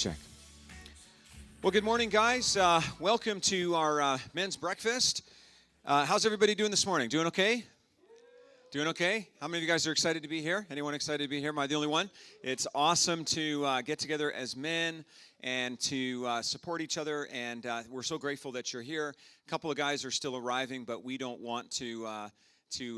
check. Well, good morning, guys. Welcome to our men's breakfast. How's everybody doing this morning? Doing okay? Doing okay? How many of you guys are excited to be here? Anyone excited to be here? Am I the only one? It's awesome to get together as men and to support each other, and we're so grateful that you're here. A couple of guys are still arriving, but we don't want to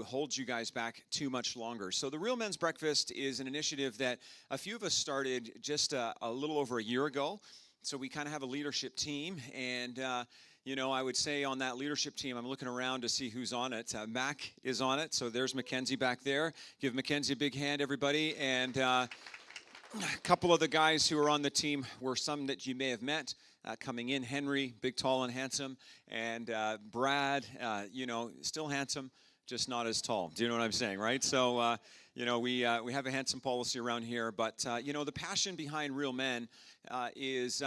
hold you guys back too much longer. So the Real Men's Breakfast is an initiative that a few of us started just a little over a year ago. So we kind of have a leadership team, and I would say on that leadership team, I'm looking around to see who's on it. Mac is on it, so there's Mackenzie back there. Give Mackenzie a big hand, everybody. And a couple of the guys who are on the team were some that you may have met coming in. Henry, big, tall, and handsome. And Brad, still handsome, just not as tall. Do you know what I'm saying, right? So, we have a handsome policy around here. But, the passion behind Real Men is,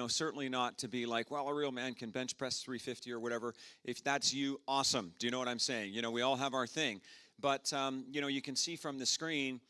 certainly not to be like, well, a real man can bench press 350 or whatever. If that's you, awesome. Do you know what I'm saying? We all have our thing. But, you can see from the screen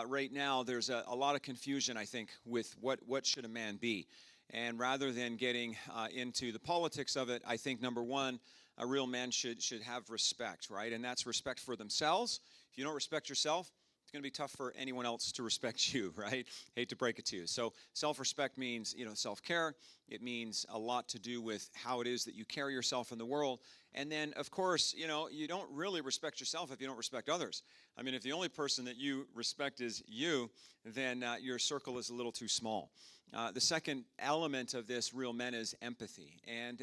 right now, there's a lot of confusion, I think, with what should a man be. And rather than getting into the politics of it, I think, number one, a real man should have respect, right? And that's respect for themselves. If you don't respect yourself, it's going to be tough for anyone else to respect you, right? Hate to break it to you. So self-respect means, self-care. It means a lot to do with how it is that you carry yourself in the world. And then, of course, you don't really respect yourself if you don't respect others. I mean, if the only person that you respect is you, then your circle is a little too small. The second element of this Real Men is empathy. And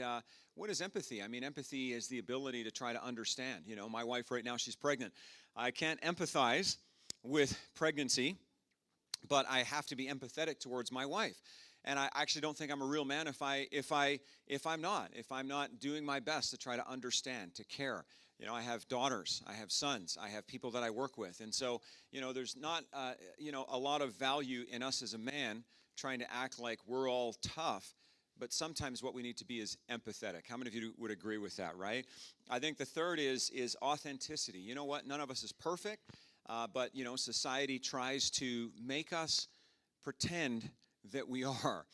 what is empathy? I mean, empathy is the ability to try to understand. My wife right now, she's pregnant. I can't empathize with pregnancy, but I have to be empathetic towards my wife. And I actually don't think I'm a real man if I'm not doing my best to try to understand, to care. I have daughters, I have sons, I have people that I work with. And so, there's not, a lot of value in us as a man trying to act like we're all tough. But sometimes what we need to be is empathetic. How many of you would agree with that, right? I think the third is authenticity. You know what? None of us is perfect, but, society tries to make us pretend that we are.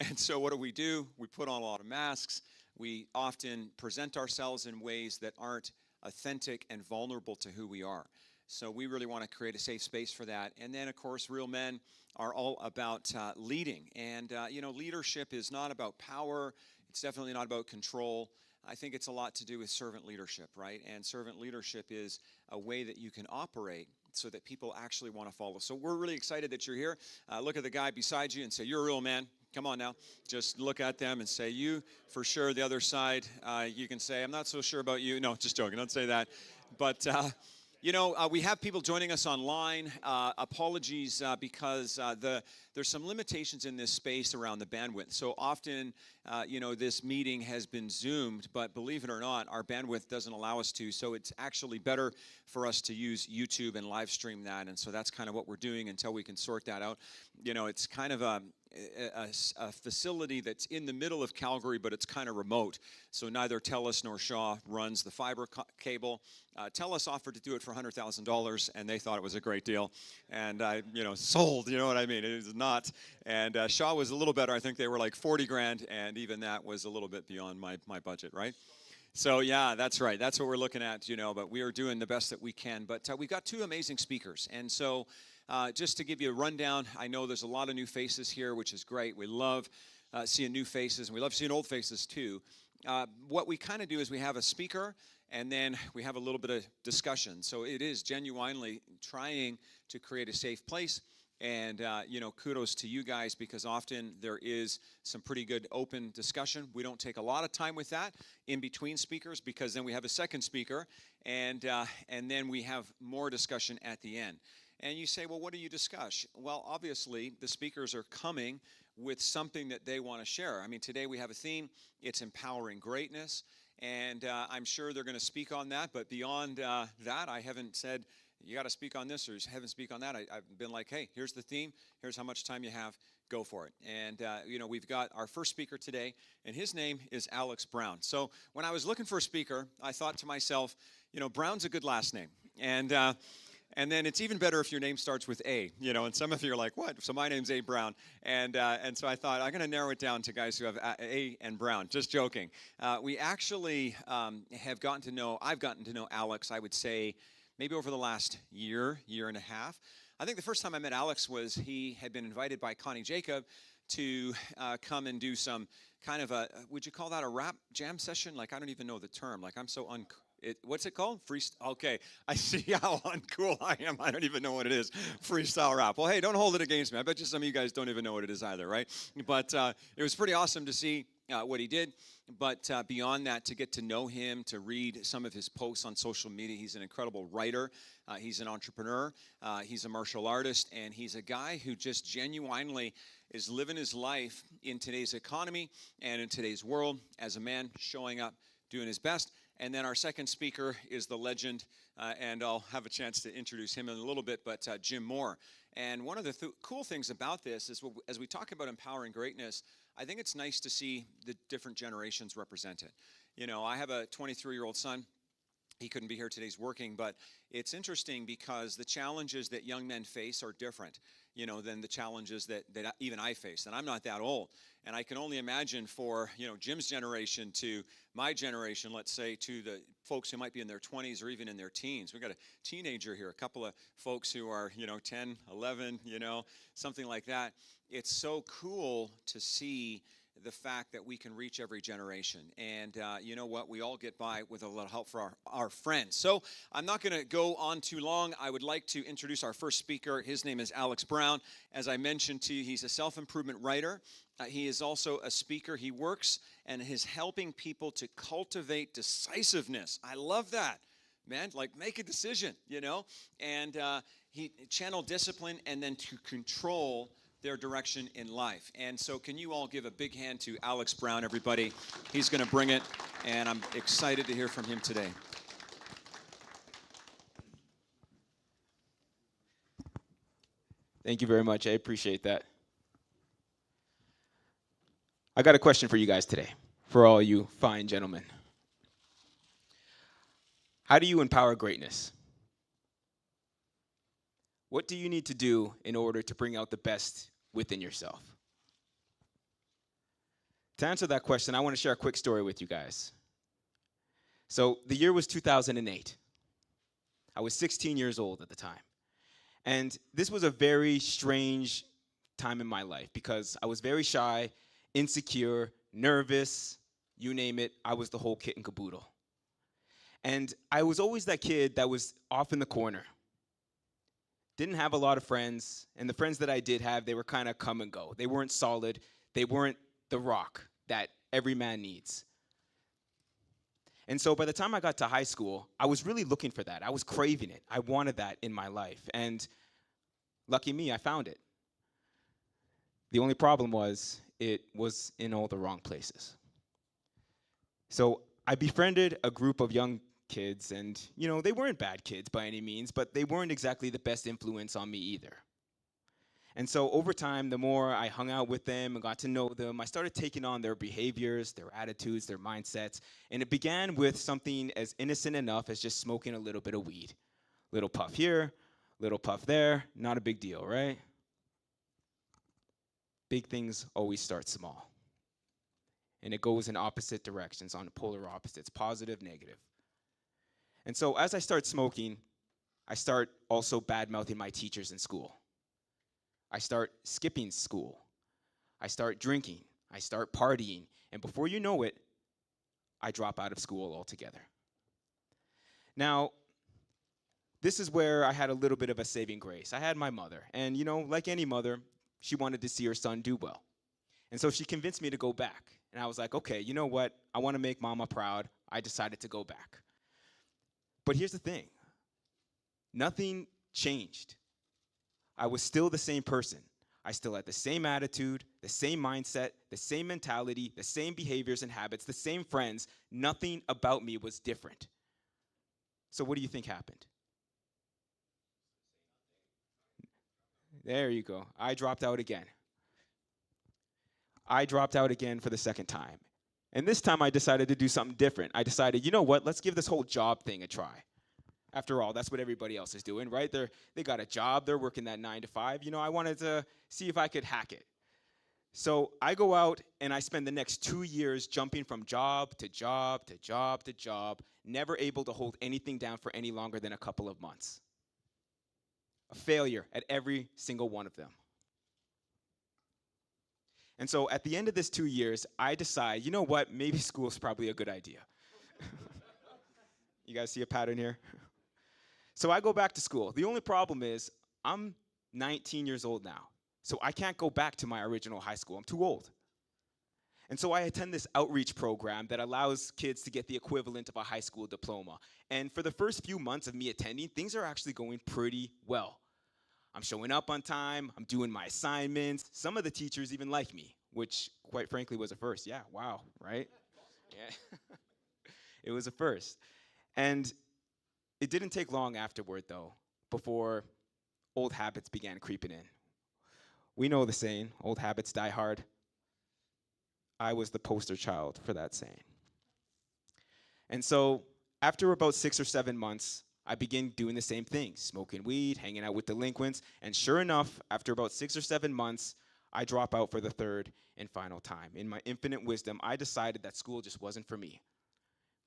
And so what do? We put on a lot of masks. We often present ourselves in ways that aren't authentic and vulnerable to who we are. So we really want to create a safe space for that. And then, of course, real men are all about leading. And, leadership is not about power. It's definitely not about control. I think it's a lot to do with servant leadership, right? And servant leadership is a way that you can operate so that people actually want to follow. So we're really excited that you're here. Look at the guy beside you and say, you're a real man. Come on now. Just look at them and say, you for sure. The other side, you can say, I'm not so sure about you. No, just joking. Don't say that. But, we have people joining us online. Apologies because there's some limitations in this space around the bandwidth. So often, this meeting has been Zoomed, but believe it or not, our bandwidth doesn't allow us to. So it's actually better for us to use YouTube and live stream that. And so that's kind of what we're doing until we can sort that out. It's kind of a facility that's in the middle of Calgary, but it's kind of remote. So neither TELUS nor Shaw runs the fiber cable. TELUS offered to do it for $100,000, and they thought it was a great deal. And I, sold, you know what I mean? It is not. And Shaw was a little better. I think they were like 40 grand, and even that was a little bit beyond my budget, right? So, yeah, that's right. That's what we're looking at, but we are doing the best that we can. But we've got two amazing speakers. And so just to give you a rundown, I know there's a lot of new faces here, which is great. We love seeing new faces, and we love seeing old faces too. What we kind of do is we have a speaker, and then we have a little bit of discussion. So it is genuinely trying to create a safe place. And, kudos to you guys, because often there is some pretty good open discussion. We don't take a lot of time with that in between speakers, because then we have a second speaker, and then we have more discussion at the end. And you say, well, what do you discuss? Well, obviously, the speakers are coming with something that they want to share. I mean, today we have a theme. It's empowering greatness. And I'm sure they're going to speak on that. But beyond that, I haven't said, you got to speak on this or haven't speak on that. I've been like, hey, here's the theme. Here's how much time you have. Go for it. And, we've got our first speaker today, and his name is Alex Brown. So when I was looking for a speaker, I thought to myself, Brown's a good last name. And then it's even better if your name starts with A, and some of you are like, what? So my name's A. Brown. And so I thought, I'm going to narrow it down to guys who have A and Brown. Just joking. We actually I've gotten to know Alex, I would say, maybe over the last year and a half. I think the first time I met Alex was he had been invited by Connie Jacob to come and do some kind of would you call that a rap jam session? Like, I don't even know the term. Like, I'm so what's it called? Freestyle. Okay, I see how uncool I am. I don't even know what it is. Freestyle rap. Well, hey, don't hold it against me. I bet you some of you guys don't even know what it is either, right? But it was pretty awesome to see what he did. But beyond that, to get to know him, to read some of his posts on social media. He's an incredible writer. He's an entrepreneur. He's a martial artist. And he's a guy who just genuinely is living his life in today's economy and in today's world as a man, showing up, doing his best. And then our second speaker is the legend, and I'll have a chance to introduce him in a little bit, but Jim Moore. And one of the cool things about this is, as we talk about empowering greatness, I think it's nice to see the different generations represented. I have a 23-year-old son. He couldn't be here today, he's working, but it's interesting because the challenges that young men face are different, than the challenges that even I face. And I'm not that old. And I can only imagine for, Jim's generation to my generation, let's say, to the folks who might be in their 20s or even in their teens. We've got a teenager here, a couple of folks who are, 10, 11, something like that. It's so cool to see the fact that we can reach every generation. And you know what? We all get by with a little help for our friends. So I'm not going to go on too long. I would like to introduce our first speaker. His name is Alex Brown. As I mentioned to you, he's a self-improvement writer. He is also a speaker. He works and is helping people to cultivate decisiveness. I love that, man. Like, make a decision, and he channel discipline and then to control their direction in life. And so can you all give a big hand to Alex Brown, everybody? He's going to bring it, and I'm excited to hear from him today. Thank you very much. I appreciate that. I got a question for you guys today, for all you fine gentlemen. How do you empower greatness? What do you need to do in order to bring out the best within yourself? To answer that question, I want to share a quick story with you guys. So the year was 2008. I was 16 years old at the time. And this was a very strange time in my life because I was very shy, insecure, nervous, you name it. I was the whole kit and caboodle. And I was always that kid that was off in the corner. Didn't have a lot of friends, and the friends that I did have, they were kind of come and go. They weren't solid. They weren't the rock that every man needs. And so by the time I got to high school, I was really looking for that. I was craving it. I wanted that in my life. And lucky me, I found it. The only problem was it was in all the wrong places. So I befriended a group of young kids, and they weren't bad kids by any means, but they weren't exactly the best influence on me either. And so over time, the more I hung out with them and got to know them, I started taking on their behaviors, their attitudes, their mindsets, and it began with something as innocent enough as just smoking a little bit of weed. Little puff here, little puff there, not a big deal, right? Big things always start small. And it goes in opposite directions, on polar opposites, positive, negative. And so as I start smoking, I start also bad-mouthing my teachers in school. I start skipping school. I start drinking. I start partying. And before you know it, I drop out of school altogether. Now, this is where I had a little bit of a saving grace. I had my mother. And, like any mother, she wanted to see her son do well. And so she convinced me to go back. And I was like, okay, you know what? I want to make mama proud. I decided to go back. But here's the thing. Nothing changed. I was still the same person. I still had the same attitude, the same mindset, the same mentality, the same behaviors and habits, the same friends. Nothing about me was different. So what do you think happened? There you go. I dropped out again. I dropped out again for the second time. And this time I decided to do something different. I decided, you know what? Let's give this whole job thing a try. After all, that's what everybody else is doing, right? They got a job, they're working that 9 to 5. You know, I wanted to see if I could hack it. So I go out and I spend the next 2 years jumping from job to job to job to job, never able to hold anything down for any longer than a couple of months. A failure at every single one of them. And so at the end of this 2 years, I decide, you know what, maybe school's probably a good idea. You guys see a pattern here? So I go back to school. The only problem is I'm 19 years old now. So I can't go back to my original high school. I'm too old. And so I attend this outreach program that allows kids to get the equivalent of a high school diploma. And for the first few months of me attending, things are actually going pretty well. I'm showing up on time, I'm doing my assignments. Some of the teachers even like me, which quite frankly was a first. Yeah, wow, right? Yeah. It was a first. And it didn't take long afterward, though, before old habits began creeping in. We know the saying, old habits die hard. I was the poster child for that saying. And so after about 6 or 7 months, I began doing the same thing, smoking weed, hanging out with delinquents, and sure enough, after about 6 or 7 months, I drop out for the third and final time. In my infinite wisdom, I decided that school just wasn't for me.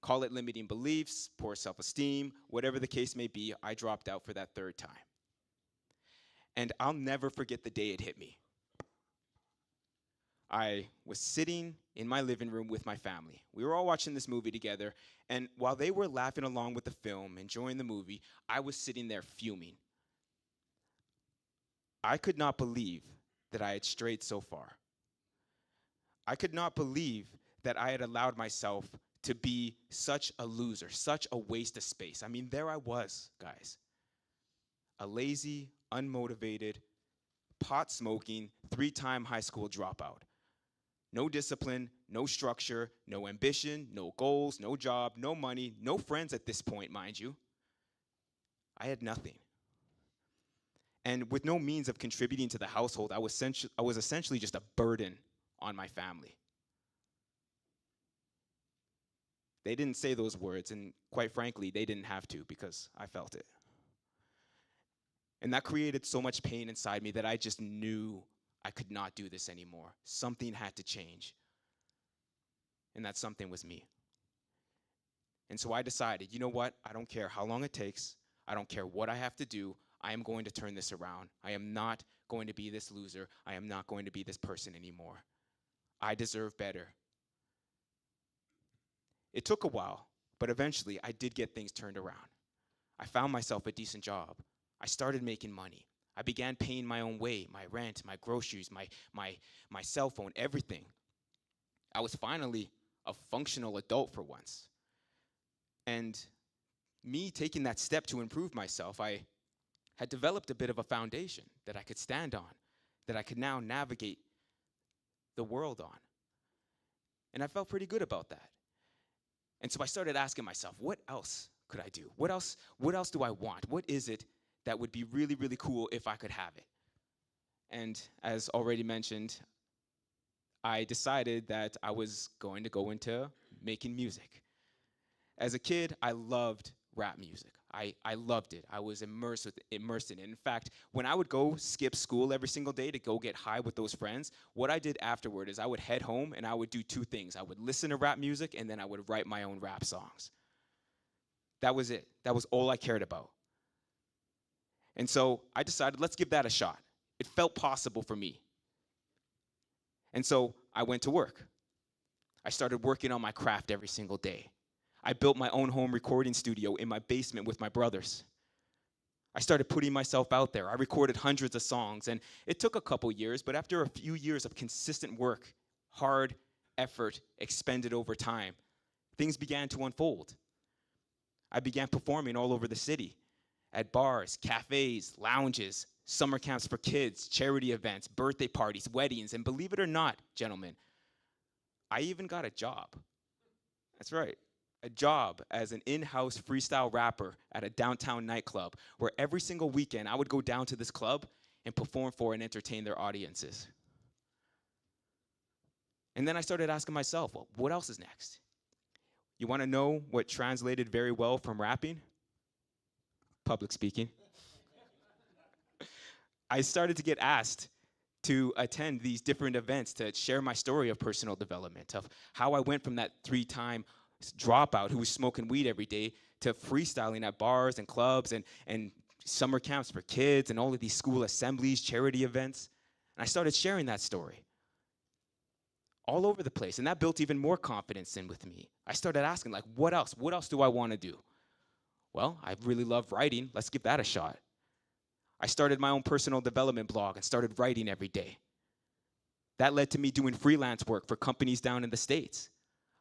Call it limiting beliefs, poor self-esteem, whatever the case may be, I dropped out for that third time. And I'll never forget the day it hit me. I was sitting in my living room with my family. We were all watching this movie together, and while they were laughing along with the film, enjoying the movie, I was sitting there fuming. I could not believe that I had strayed so far. I could not believe that I had allowed myself to be such a loser, such a waste of space. I mean, there I was, guys. A lazy, unmotivated, pot-smoking, 3-time high school dropout. No discipline, no structure, no ambition, no goals, no job, no money, no friends at this point, mind you. I had nothing. And with no means of contributing to the household, I was essentially just a burden on my family. They didn't say those words, and quite frankly, they didn't have to because I felt it. And that created so much pain inside me that I just knew I could not do this anymore. Something had to change. And that something was me. And so I decided, you know what? I don't care how long it takes. I don't care what I have to do. I am going to turn this around. I am not going to be this loser. I am not going to be this person anymore. I deserve better. It took a while, but eventually I did get things turned around. I found myself a decent job. I started making money. I began paying my own way, my rent, my groceries, my cell phone, everything. I was finally a functional adult for once. And me taking that step to improve myself, I had developed a bit of a foundation that I could stand on, that I could now navigate the world on. And I felt pretty good about that. And so I started asking myself, what else could I do? What else do I want? What is it that would be really, really cool if I could have it? And as already mentioned, I decided that I was going to go into making music. As a kid, I loved rap music. I loved it. I was immersed in it. In fact, when I would go skip school every single day to go get high with those friends, what I did afterward is I would head home and I would do 2 things. I would listen to rap music and then I would write my own rap songs. That was it. That was all I cared about. And so I decided, let's give that a shot. It felt possible for me. And so I went to work. I started working on my craft every single day. I built my own home recording studio in my basement with my brothers. I started putting myself out there. I recorded hundreds of songs, and it took a couple years, but after a few years of consistent work, hard effort expended over time, things began to unfold. I began performing all over the city, at bars, cafes, lounges, summer camps for kids, charity events, birthday parties, weddings, and believe it or not, gentlemen, I even got a job. That's right. A job as an in-house freestyle rapper at a downtown nightclub where every single weekend I would go down to this club and perform for and entertain their audiences. And then I started asking myself, well, what else is next? You want to know what translated very well from rapping? public speaking, I started to get asked to attend these different events to share my story of personal development, of how I went from that 3-time dropout who was smoking weed every day to freestyling at bars and clubs and summer camps for kids and all of these school assemblies, charity events. And I started sharing that story all over the place. And that built even more confidence in with me. I started asking, like, what else? What else do I want to do? Well, I really love writing. Let's give that a shot. I started my own personal development blog and started writing every day. That led to me doing freelance work for companies down in the States.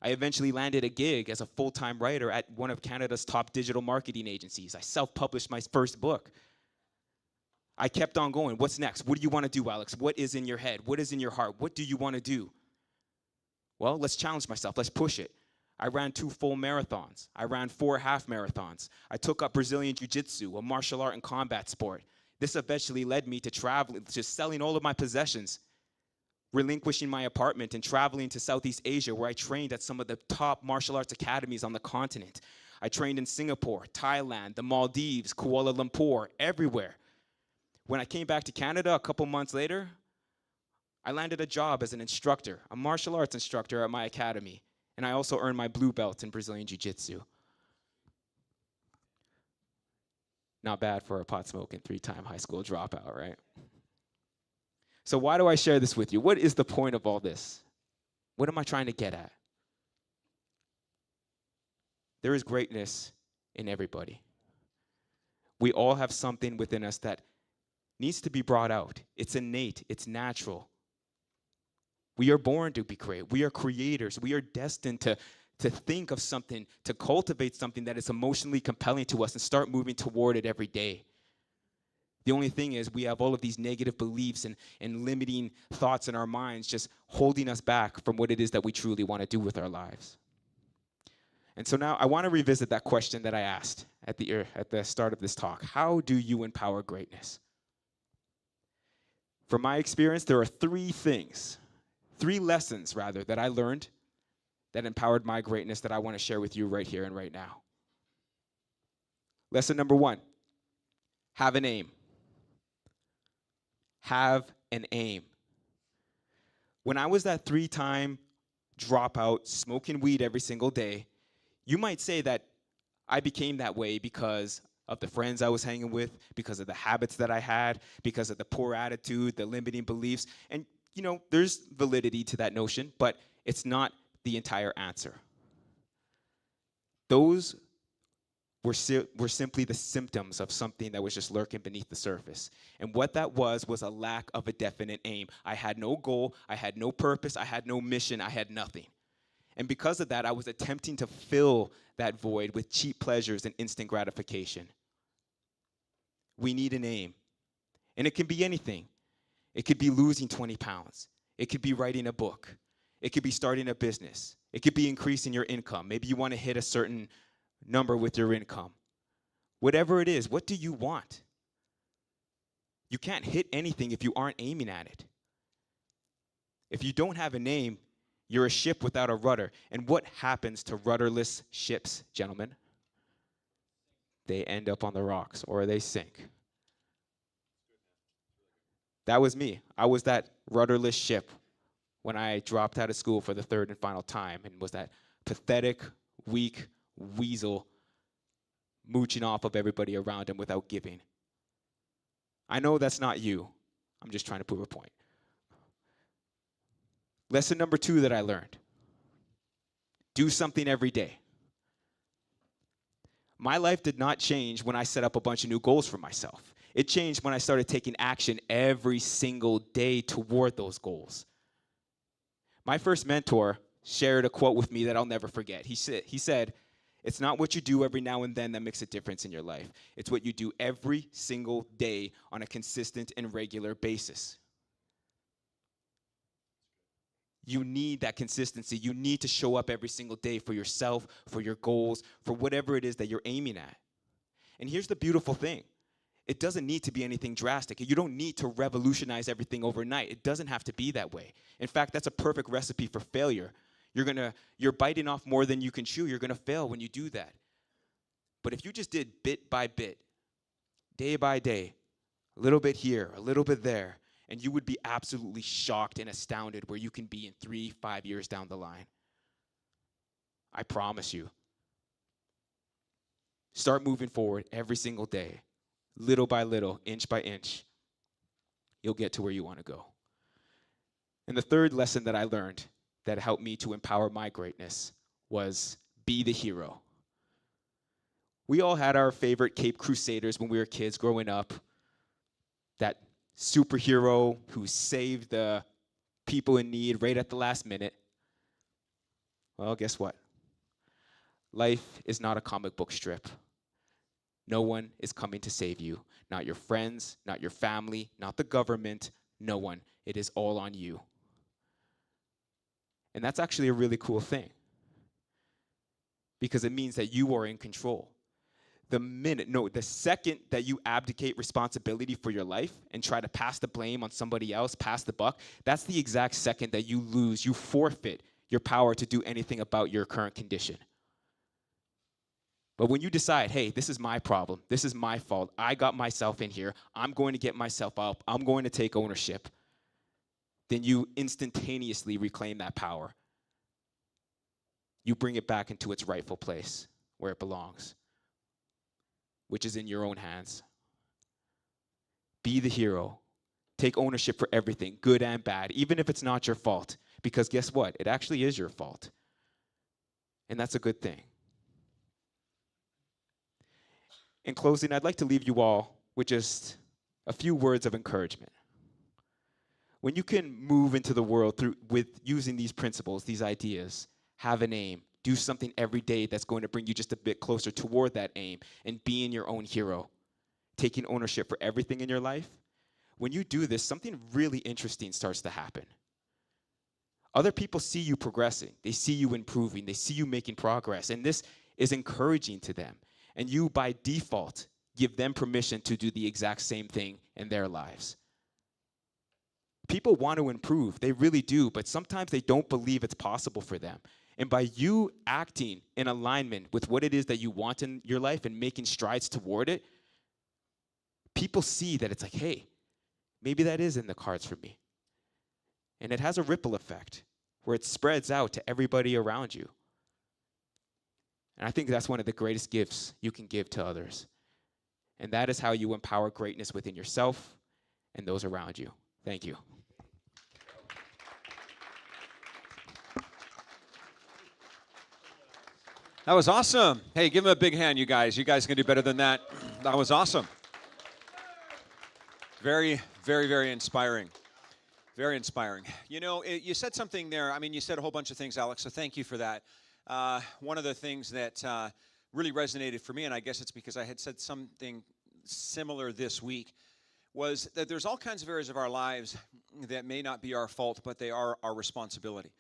I eventually landed a gig as a full-time writer at one of Canada's top digital marketing agencies. I self-published my first book. I kept on going. What's next? What do you want to do, Alex? What is in your head? What is in your heart? What do you want to do? Well, let's challenge myself. Let's push it. I ran 2 full marathons. I ran 4 half marathons. I took up Brazilian Jiu-Jitsu, a martial art and combat sport. This eventually led me to traveling, just selling all of my possessions, relinquishing my apartment and traveling to Southeast Asia, where I trained at some of the top martial arts academies on the continent. I trained in Singapore, Thailand, the Maldives, Kuala Lumpur, everywhere. When I came back to Canada a couple months later, I landed a job as an instructor, a martial arts instructor at my academy, and I also earned my blue belt in Brazilian Jiu-Jitsu. Not bad for a pot-smoking 3-time high school dropout, right? So why do I share this with you? What is the point of all this? What am I trying to get at? There is greatness in everybody. We all have something within us that needs to be brought out. It's innate. It's natural. We are born to be great. We are creators. We are destined to think of something, to cultivate something that is emotionally compelling to us and start moving toward it every day. The only thing is we have all of these negative beliefs and limiting thoughts in our minds just holding us back from what it is that we truly want to do with our lives. And so now I want to revisit that question that I asked at the start of this talk. How do you empower greatness? From my experience, there are 3 lessons that I learned that empowered my greatness that I want to share with you right here and right now. Lesson number 1, have an aim. Have an aim. When I was that 3-time dropout, smoking weed every single day, you might say that I became that way because of the friends I was hanging with, because of the habits that I had, because of the poor attitude, the limiting beliefs. And, there's validity to that notion, but it's not the entire answer. Those were simply the symptoms of something that was just lurking beneath the surface. And what that was a lack of a definite aim. I had no goal, I had no purpose, I had no mission, I had nothing. And because of that, I was attempting to fill that void with cheap pleasures and instant gratification. We need an aim. And it can be anything. It could be losing 20 pounds. It could be writing a book. It could be starting a business. It could be increasing your income. Maybe you want to hit a certain number with your income. Whatever it is, what do you want? You can't hit anything if you aren't aiming at it. If you don't have a aim, you're a ship without a rudder. And what happens to rudderless ships, gentlemen? They end up on the rocks or they sink. That was me. I was that rudderless ship when I dropped out of school for the 3rd and final time and was that pathetic, weak weasel mooching off of everybody around him without giving. I know that's not you. I'm just trying to prove a point. Lesson number 2 that I learned. Do something every day. My life did not change when I set up a bunch of new goals for myself. It changed when I started taking action every single day toward those goals. My first mentor shared a quote with me that I'll never forget. He said, "It's not what you do every now and then that makes a difference in your life. It's what you do every single day on a consistent and regular basis." You need that consistency. You need to show up every single day for yourself, for your goals, for whatever it is that you're aiming at. And here's the beautiful thing. It doesn't need to be anything drastic. You don't need to revolutionize everything overnight. It doesn't have to be that way. In fact, that's a perfect recipe for failure. You're biting off more than you can chew. You're going to fail when you do that. But if you just did bit by bit, day by day, a little bit here, a little bit there, and you would be absolutely shocked and astounded where you can be in 3-5 years down the line. I promise you. Start moving forward every single day, little by little, inch by inch. You'll get to where you want to go. And the third lesson that I learned that helped me to empower my greatness was be the hero. We all had our favorite Cape Crusaders when we were kids growing up. That superhero who saved the people in need right at the last minute. Well, guess what? Life is not a comic book strip. No one is coming to save you. Not your friends, not your family, not the government, no one. It is all on you. And that's actually a really cool thing, because it means that you are in control. The second that you abdicate responsibility for your life and try to pass the blame on somebody else, pass the buck, that's the exact second that you forfeit your power to do anything about your current condition. But when you decide, hey, this is my problem, this is my fault, I got myself in here, I'm going to get myself up, I'm going to take ownership, then you instantaneously reclaim that power. You bring it back into its rightful place where it belongs, which is in your own hands. Be the hero. Take ownership for everything, good and bad, even if it's not your fault. Because guess what? It actually is your fault. And that's a good thing. In closing, I'd like to leave you all with just a few words of encouragement. When you can move into the world with using these principles, these ideas, have an aim, do something every day that's going to bring you just a bit closer toward that aim, and being your own hero, taking ownership for everything in your life, when you do this, something really interesting starts to happen. Other people see you progressing. They see you improving. They see you making progress. And this is encouraging to them. And you, by default, give them permission to do the exact same thing in their lives. People want to improve. They really do. But sometimes they don't believe it's possible for them. And by you acting in alignment with what it is that you want in your life and making strides toward it, people see that it's like, hey, maybe that is in the cards for me. And it has a ripple effect where it spreads out to everybody around you. And I think that's one of the greatest gifts you can give to others. And that is how you empower greatness within yourself and those around you. Thank you. That was awesome. Hey, give him a big hand, you guys. You guys can do better than that. That was awesome. Very, very, very inspiring. Very inspiring. You know, you said something there. I mean, you said a whole bunch of things, Alex, so thank you for that. One of the things that really resonated for me, and I guess it's because I had said something similar this week, was that there's all kinds of areas of our lives that may not be our fault, but they are our responsibility.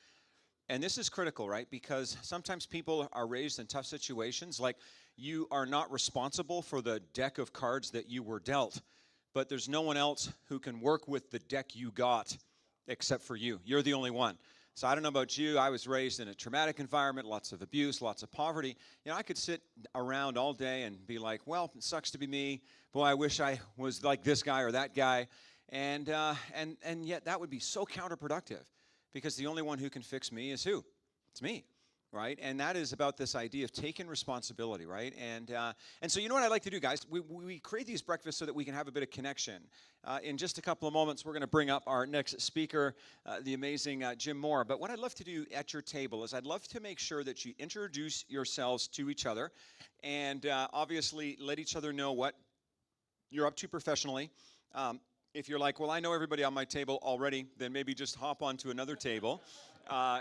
And this is critical, right? Because sometimes people are raised in tough situations, like you are not responsible for the deck of cards that you were dealt, but there's no one else who can work with the deck you got except for you. You're the only one. So I don't know about you. I was raised in a traumatic environment, lots of abuse, lots of poverty. You know, I could sit around all day and be like, well, it sucks to be me. Boy, I wish I was like this guy or that guy. And yet that would be so counterproductive, because the only one who can fix me is who? It's me, right? And that is about this idea of taking responsibility, right? And so you know what I'd like to do, guys? We create these breakfasts so that we can have a bit of connection. In just a couple of moments, we're going to bring up our next speaker, the amazing Jim Moore. But what I'd love to do at your table is I'd love to make sure that you introduce yourselves to each other and obviously let each other know what you're up to professionally. If you're like, well, I know everybody on my table already, then maybe just hop onto another table,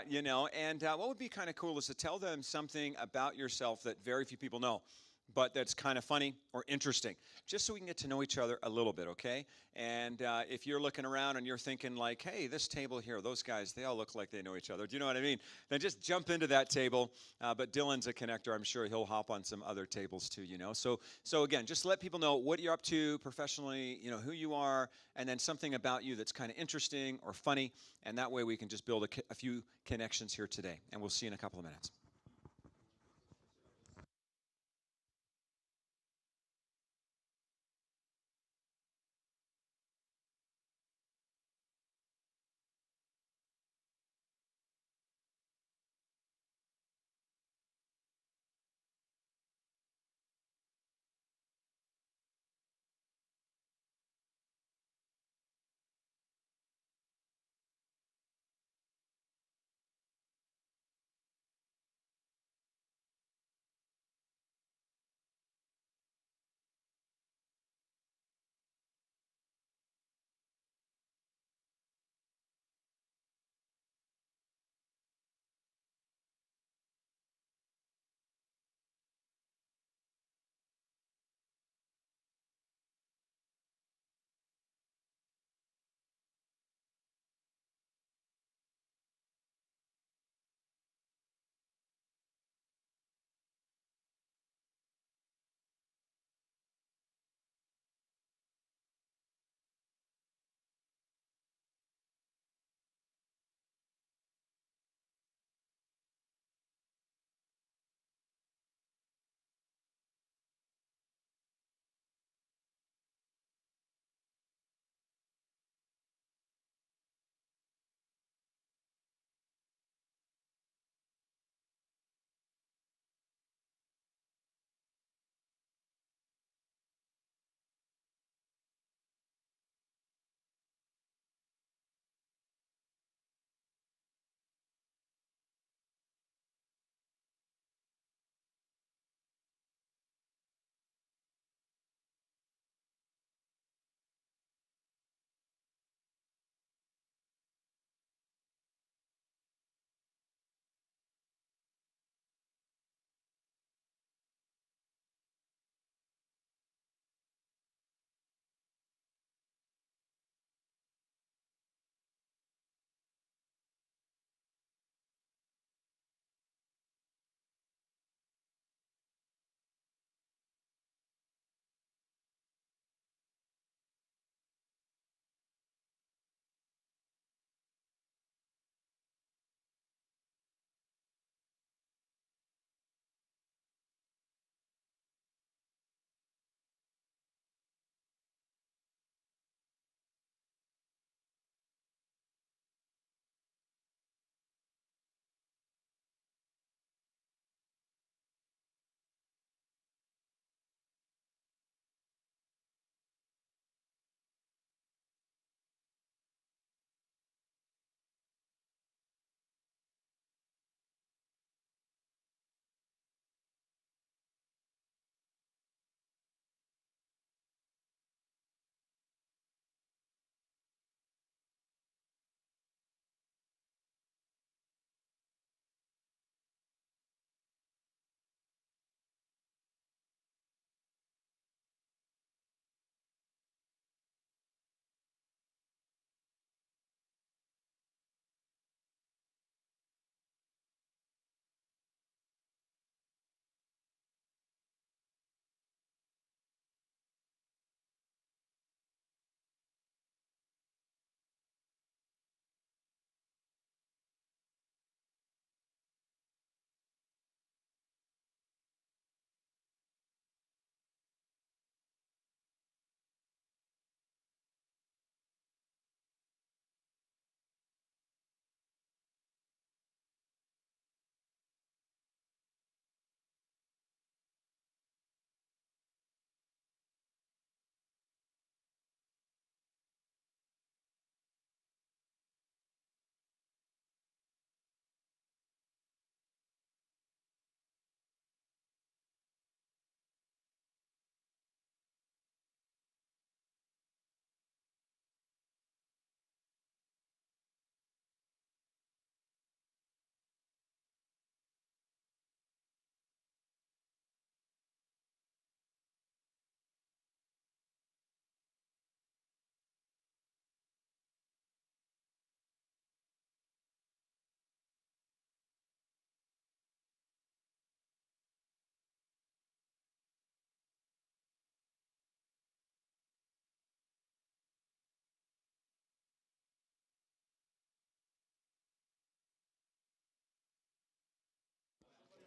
you know. And what would be kind of cool is to tell them something about yourself that very few people know, but that's kind of funny or interesting, just so we can get to know each other a little bit, okay? And if you're looking around and you're thinking like, hey, this table here, those guys, they all look like they know each other. Do you know what I mean? Then just jump into that table. But Dylan's a connector. I'm sure he'll hop on some other tables too, you know? So again, just let people know what you're up to professionally, you know, who you are, and then something about you that's kind of interesting or funny. And that way we can just build a few connections here today. And we'll see you in a couple of minutes.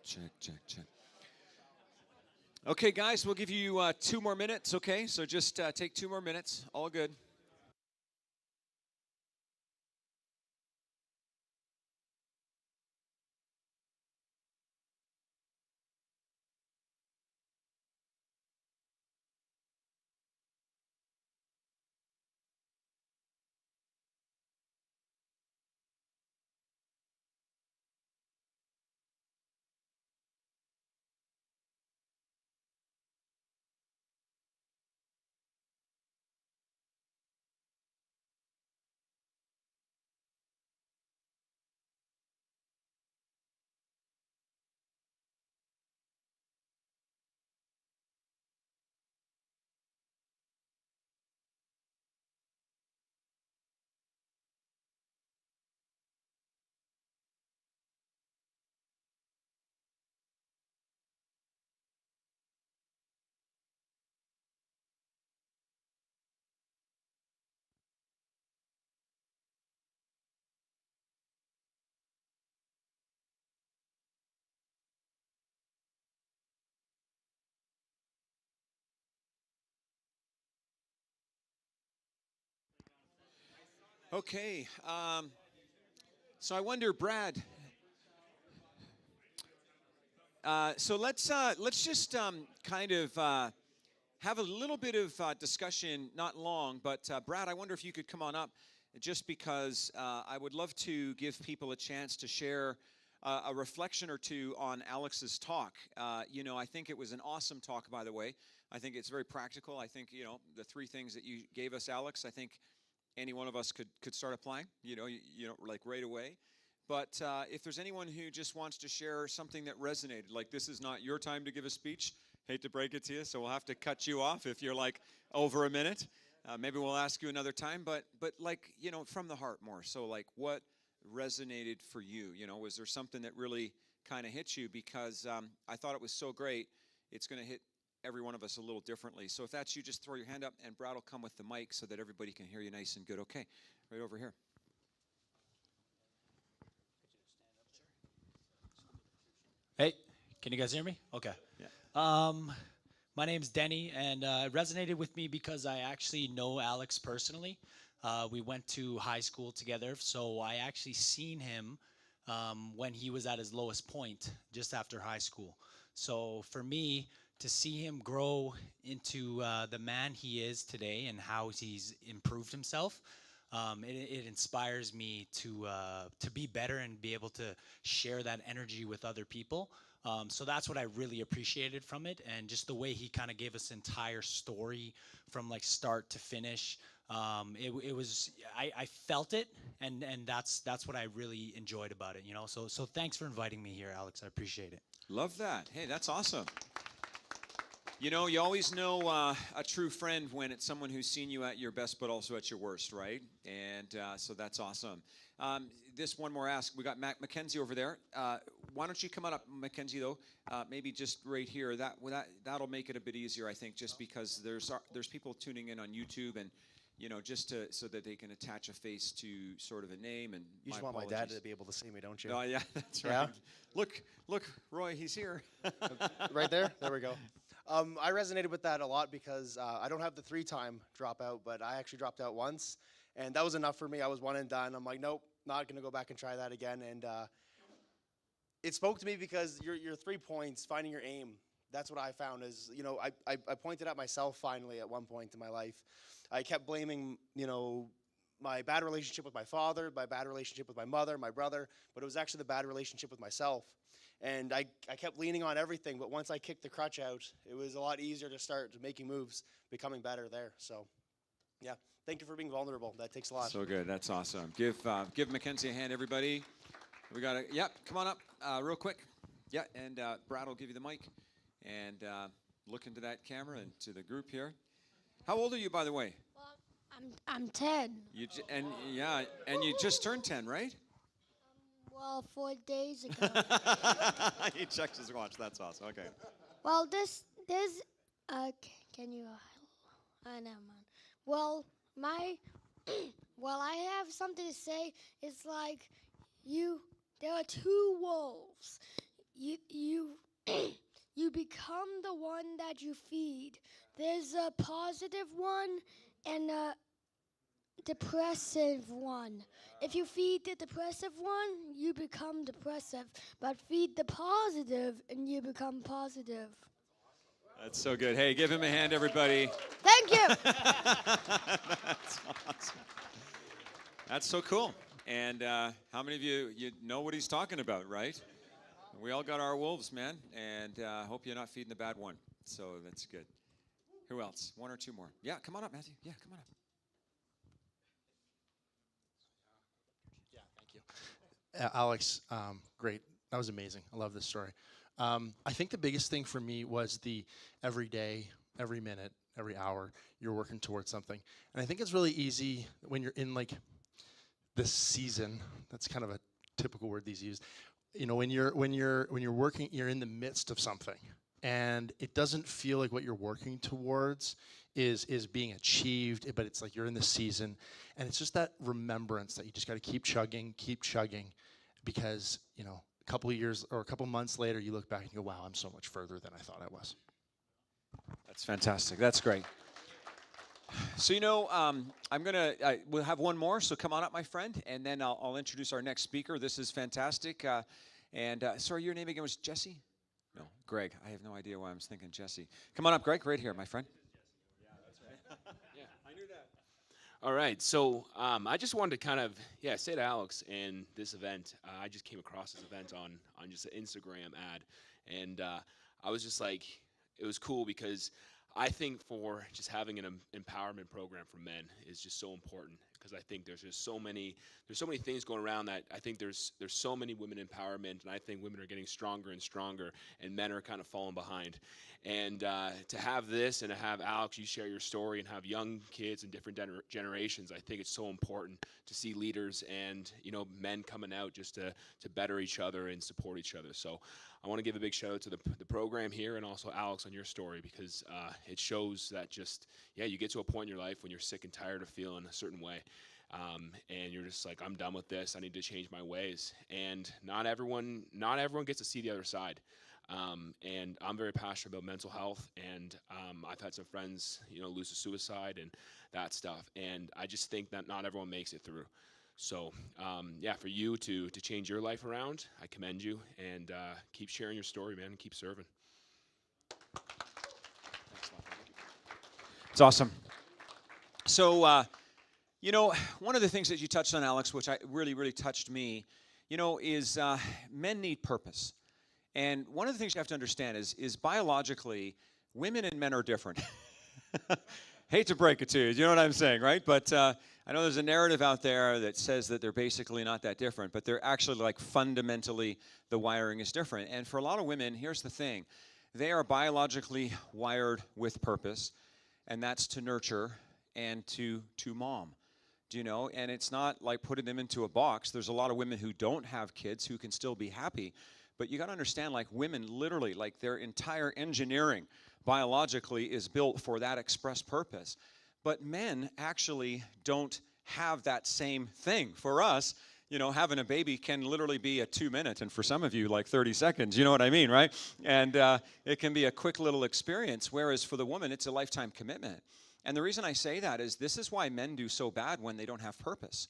Check, check, check. Okay, guys, we'll give you 2 more minutes, okay? So just take 2 more minutes. All good. Okay. So I wonder, Brad. So let's just kind of have a little bit of discussion, not long, but Brad, I wonder if you could come on up, just because I would love to give people a chance to share a reflection or two on Alex's talk. I think it was an awesome talk, by the way. I think it's very practical. I think the 3 things that you gave us, Alex, I think any one of us could start applying. Like right away. But if there's anyone who just wants to share something that resonated, like this is not your time to give a speech, hate to break it to you, so we'll have to cut you off if you're like over a minute. Maybe we'll ask you another time, but like, from the heart more. So like what resonated for you? Was there something that really kind of hit you? Because I thought it was so great. It's going to hit every one of us a little differently. So if that's you, just throw your hand up and Brad will come with the mic so that everybody can hear you nice and good. Okay, right over here. Hey, can you guys hear me? Okay. Yeah. My name's Denny, and it resonated with me because I actually know Alex personally. We went to high school together, so I actually seen him when he was at his lowest point, just after high school. So for me, to see him grow into the man he is today and how he's improved himself, it inspires me to be better and be able to share that energy with other people. So that's what I really appreciated from it, and just the way he kind of gave us entire story from like start to finish. It was I felt it, and that's what I really enjoyed about it. So thanks for inviting me here, Alex. I appreciate it. Love that. Hey, that's awesome. You always know a true friend when it's someone who's seen you at your best, but also at your worst, right? And so that's awesome. This one more ask. We got Mackenzie over there. Why don't you come on up, Mackenzie? Though maybe just right here. That'll make it a bit easier, I think, just because there's people tuning in on YouTube and. Just so that they can attach a face to sort of a name. And you just want my dad to be able to see me, don't you? Oh yeah, that's right. Yeah? Look, Roy, he's here. Right there. There we go. I resonated with that a lot because I don't have the 3-time dropout, but I actually dropped out once, and that was enough for me. I was one and done. I'm like, nope, not gonna go back and try that again. And it spoke to me because your 3 points, finding your aim. That's what I found is, I pointed at myself finally at one point in my life. I kept blaming, my bad relationship with my father, my bad relationship with my mother, my brother, but it was actually the bad relationship with myself. And I kept leaning on everything, but once I kicked the crutch out, it was a lot easier to start making moves, becoming better there. So, yeah, thank you for being vulnerable. That takes a lot. So good. That's awesome. Give Mackenzie a hand, everybody. We got to, come on up real quick. Yeah, and Brad will give you the mic. And look into that camera and to the group here. How old are you, by the way? Well, I'm 10. And you just turned 10, right? Well, 4 days ago. He checks his watch. That's awesome. Okay. Well, there's can you? Never mind. Well, I have something to say. It's like there are 2 wolves. you you become the one that you feed. There's a positive one and a depressive one. If you feed the depressive one, you become depressive. But feed the positive and you become positive. That's so good. Hey, give him a hand, everybody. Thank you. That's awesome. That's so cool. And how many of you know what he's talking about, right? We all got our wolves, man, and hope you're not feeding the bad one. So that's good. Who else? One or two more. Yeah, come on up, Matthew. Yeah, come on up. Yeah, thank you. Alex, great. That was amazing. I love this story. I think the biggest thing for me was the every day, every minute, every hour, you're working towards something. And I think it's really easy when you're in like this season. That's kind of a typical word these use. You know, when you're working, you're in the midst of something, and it doesn't feel like what you're working towards is being achieved, but it's like you're in the season, and it's just that remembrance that you just got to keep chugging, because you know, a couple of years or a couple months later, you look back and you go, "Wow, I'm so much further than I thought I was." That's fantastic. That's great. So, you know, we'll have one more, so come on up, my friend, and then I'll introduce our next speaker. This is fantastic. Sorry, your name again was Jesse? No, Greg. I have no idea why I was thinking Jesse. Come on up, Greg, right here, my friend. Yeah, that's right. Yeah, I knew that. All right, so I just wanted to kind of, say to Alex in this event, I just came across this event on just an Instagram ad, and I was just like, it was cool because I think for just having an empowerment program for men is just so important, because I think there's so many things going around that I think there's so many women empowerment, and I think women are getting stronger and stronger, and men are kind of falling behind. And to have this and to have Alex, you share your story, and have young kids and different generations, I think it's so important to see leaders and men coming out just to better each other and support each other. So I want to give a big shout out to the program here, and also Alex on your story, because it shows that you get to a point in your life when you're sick and tired of feeling a certain way. And you're just like, I'm done with this. I need to change my ways. And not everyone gets to see the other side. And I'm very passionate about mental health, and I've had some friends, lose to suicide and that stuff. And I just think that not everyone makes it through. So, for you to change your life around, I commend you, and keep sharing your story, man, and keep serving. It's awesome. So, one of the things that you touched on, Alex, which really, really touched me, is men need purpose. And one of the things you have to understand is biologically, women and men are different. Hate to break it to you know what I'm saying, right? But I know there's a narrative out there that says that they're basically not that different, but they're actually like fundamentally the wiring is different. And for a lot of women, here's the thing. They are biologically wired with purpose, and that's to nurture and to mom. Do you know? And it's not like putting them into a box. There's a lot of women who don't have kids who can still be happy. But you got to understand, like women literally, like their entire engineering biologically is built for that express purpose. But men actually don't have that same thing. For us, having a baby can literally be a 2-minute, and for some of you, like 30 seconds. You know what I mean, right? And it can be a quick little experience, whereas for the woman, it's a lifetime commitment. And the reason I say that is this is why men do so bad when they don't have purpose.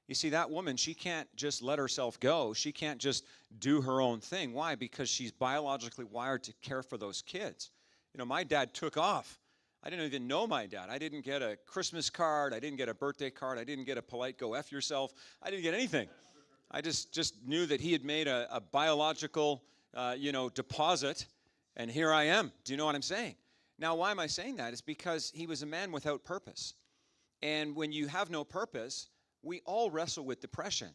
You see, that woman, she can't just let herself go. She can't just do her own thing. Why? Because she's biologically wired to care for those kids. My dad took off. I didn't even know my dad. I didn't get a Christmas card. I didn't get a birthday card. I didn't get a polite go F yourself. I didn't get anything. I just knew that he had made a biological, deposit, and here I am. Do you know what I'm saying? Now, why am I saying that? It's because he was a man without purpose. And when you have no purpose, we all wrestle with depression.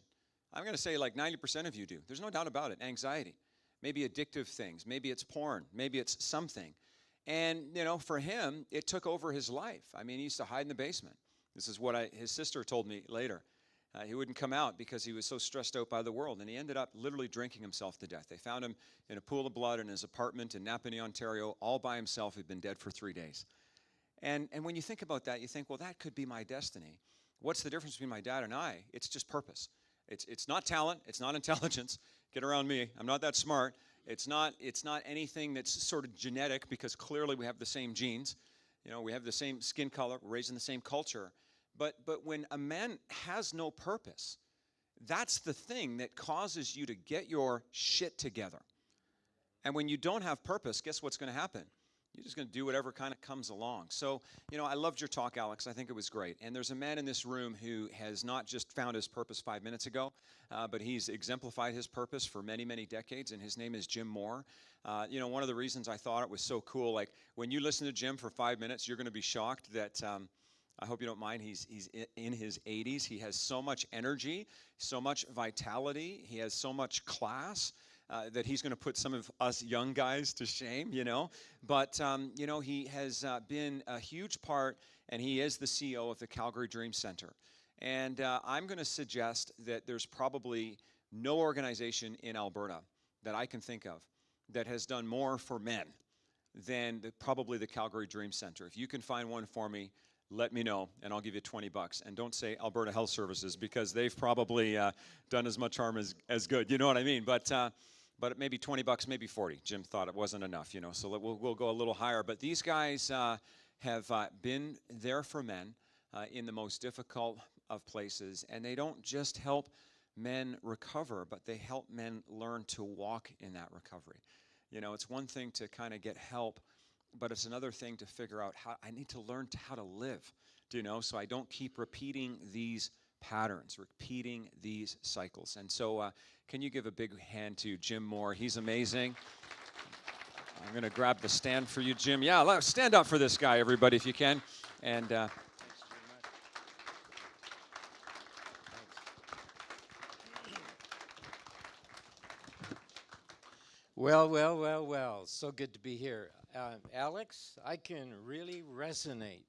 I'm going to say like 90% of you do. There's no doubt about it. Anxiety, maybe addictive things, maybe it's porn, maybe it's something. And, for him, it took over his life. I mean, he used to hide in the basement. This is what his sister told me later. He wouldn't come out because he was so stressed out by the world. And he ended up literally drinking himself to death. They found him in a pool of blood in his apartment in Napanee, Ontario, all by himself. He'd been dead for 3 days. And when you think about that, you think, well, that could be my destiny. What's the difference between my dad and I? It's just purpose. It's not talent. It's not intelligence. Get around me. I'm not that smart. It's not anything that's sort of genetic, because clearly we have the same genes. You know, we have the same skin color, we're raised in the same culture. But when a man has no purpose, that's the thing that causes you to get your shit together. And when you don't have purpose, guess what's going to happen? You're just going to do whatever kind of comes along. So, you know, I loved your talk, Alex. I think it was great. And there's a man in this room who has not just found his purpose 5 minutes ago, but he's exemplified his purpose for many, many decades, and his name is Jim Moore. You know, one of the reasons I thought it was so cool, like when you listen to Jim for 5 minutes, you're going to be shocked that I hope you don't mind, he's in his 80s. He has so much energy, so much vitality. He has so much class. That he's going to put some of us young guys to shame, you know. But, you know, he has been a huge part, and he is the CEO of the Calgary Dream Centre. And I'm going to suggest that there's probably no organization in Alberta that I can think of that has done more for men than probably the Calgary Dream Centre. If you can find one for me, let me know, and I'll give you $20. And don't say Alberta Health Services, because they've probably done as much harm as good. You know what I mean? But maybe $20, maybe 40. Jim thought it wasn't enough, you know, so we'll go a little higher. But these guys have been there for men in the most difficult of places, and they don't just help men recover, but they help men learn to walk in that recovery. You know, it's one thing to kind of get help, but it's another thing to figure out how I need to learn how to live, do you know, so I don't keep repeating these patterns, repeating these cycles. And so can you give a big hand to Jim Moore? He's amazing. I'm going to grab the stand for you, Jim. Yeah, stand up for this guy, everybody, if you can. And Well. So good to be here. Alex, I can really resonate.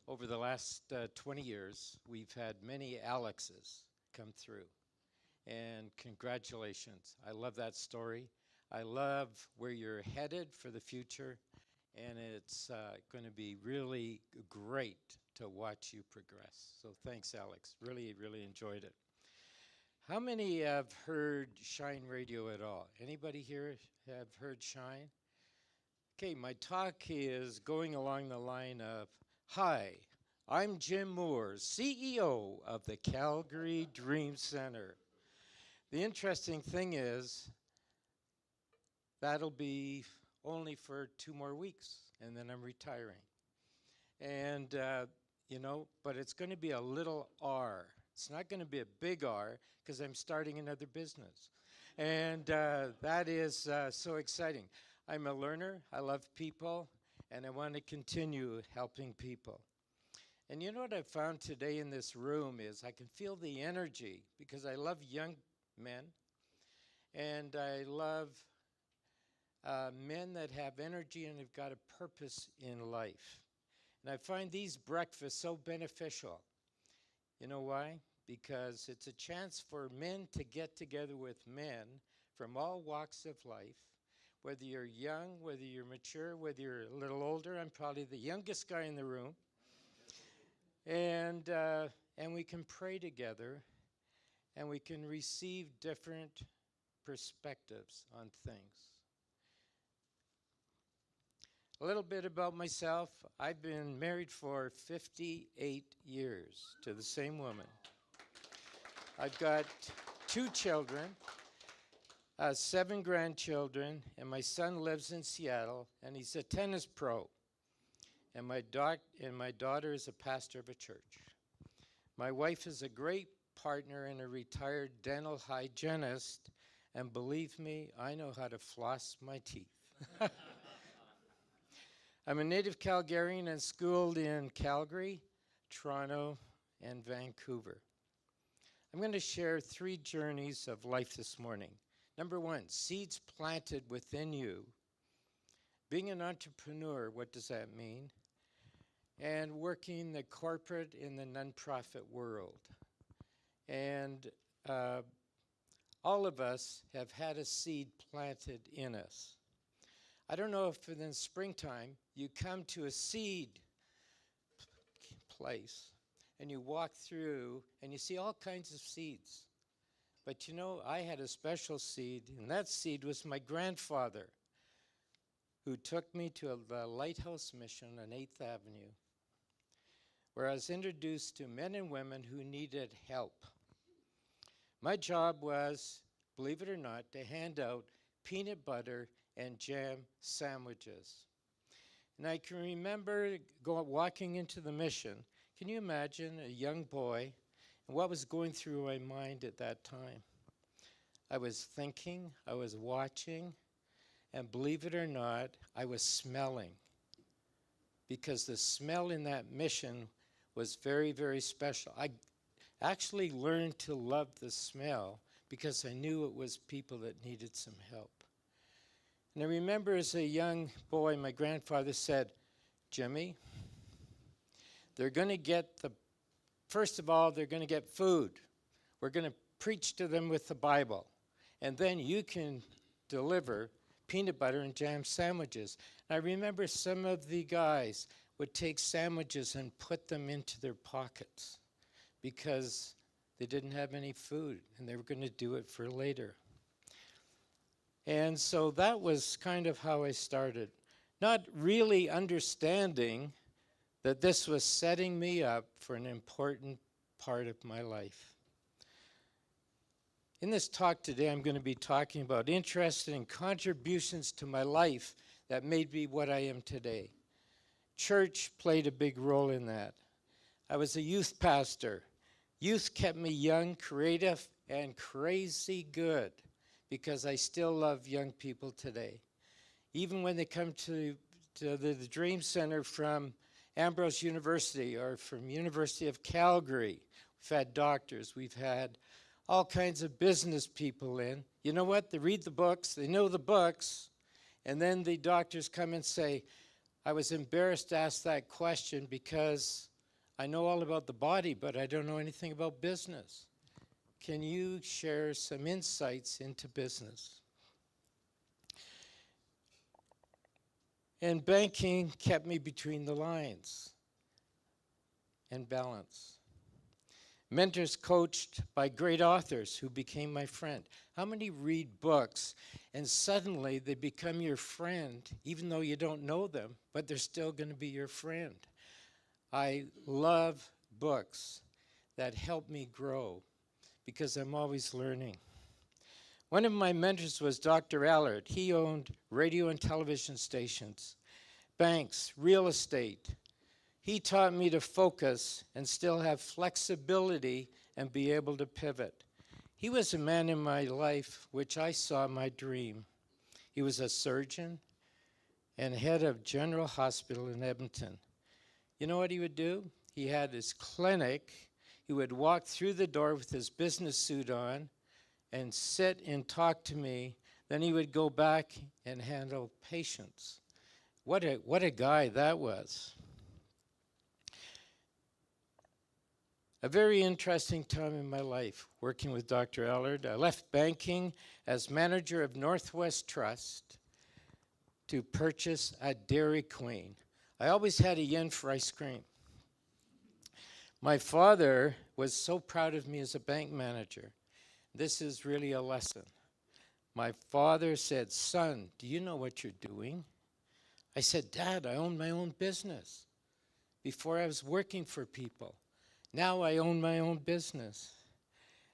Over the last 20 years, we've had many Alexes come through. And congratulations. I love that story. I love where you're headed for the future. And it's going to be really great to watch you progress. So thanks, Alex. Really, really enjoyed it. How many have heard Shine Radio at all? Anybody here have heard Shine? Okay, my talk is going along the line of, hi, I'm Jim Moore, CEO of the Calgary Dream Centre. The interesting thing is, that'll be only for 2 more weeks, and then I'm retiring. And, you know, but it's going to be a little R. It's not going to be a big R, because I'm starting another business. And that is so exciting. I'm a learner, I love people, and I want to continue helping people. And you know what I found today in this room is I can feel the energy, because I love young men, and I love men that have energy and have got a purpose in life. And I find these breakfasts so beneficial. You know why? Because it's a chance for men to get together with men from all walks of life, whether you're young, whether you're mature, whether you're a little older. I'm probably the youngest guy in the room. And we can pray together, and we can receive different perspectives on things. A little bit about myself. I've been married for 58 years to the same woman. I've got 2 children, 7 grandchildren, and my son lives in Seattle, and he's a tennis pro. And my daughter is a pastor of a church. My wife is a great partner and a retired dental hygienist, and believe me, I know how to floss my teeth. I'm a native Calgarian and schooled in Calgary, Toronto, and Vancouver. I'm going to share 3 journeys of life this morning. Number 1, seeds planted within you. Being an entrepreneur, what does that mean? And working the corporate in the nonprofit world. And all of us have had a seed planted in us. I don't know if in the springtime you come to a seed place and you walk through and you see all kinds of seeds. But you know, I had a special seed, and that seed was my grandfather, who took me to the Lighthouse Mission on 8th Avenue, where I was introduced to men and women who needed help. My job was, believe it or not, to hand out peanut butter and jam sandwiches. And I can remember walking into the mission. Can you imagine a young boy and what was going through my mind at that time? I was thinking, I was watching, and believe it or not, I was smelling. Because the smell in that mission was very, very special. I actually learned to love the smell because I knew it was people that needed some help. And I remember as a young boy, my grandfather said, Jimmy, they're going to get first of all, they're going to get food. We're going to preach to them with the Bible. And then you can deliver peanut butter and jam sandwiches. And I remember some of the guys would take sandwiches and put them into their pockets because they didn't have any food and they were going to do it for later. And so that was kind of how I started, not really understanding that this was setting me up for an important part of my life. In this talk today, I'm going to be talking about interesting contributions to my life that made me what I am today. Church played a big role in that. I was a youth pastor. Youth kept me young, creative, and crazy good because I still love young people today. Even when they come to the Dream Centre from Ambrose University or from University of Calgary, we've had doctors, we've had all kinds of business people in. You know what? They read the books, they know the books, and then the doctors come and say, I was embarrassed to ask that question because I know all about the body, but I don't know anything about business. Can you share some insights into business? And banking kept me between the lines and balance. Mentors coached by great authors who became my friend. How many read books and suddenly they become your friend, even though you don't know them, but they're still going to be your friend? I love books that help me grow because I'm always learning. One of my mentors was Dr. Allard. He owned radio and television stations, banks, real estate. He taught me to focus and still have flexibility and be able to pivot. He was a man in my life which I saw my dream. He was a surgeon and head of General Hospital in Edmonton. You know what he would do? He had his clinic. He would walk through the door with his business suit on and sit and talk to me. Then he would go back and handle patients. What a guy that was. A very interesting time in my life working with Dr. Allard. I left banking as manager of Northwest Trust to purchase a Dairy Queen. I always had a yen for ice cream. My father was so proud of me as a bank manager. This is really a lesson. My father said, son, do you know what you're doing? I said, Dad, I own my own business. Before I was working for people. Now I own my own business.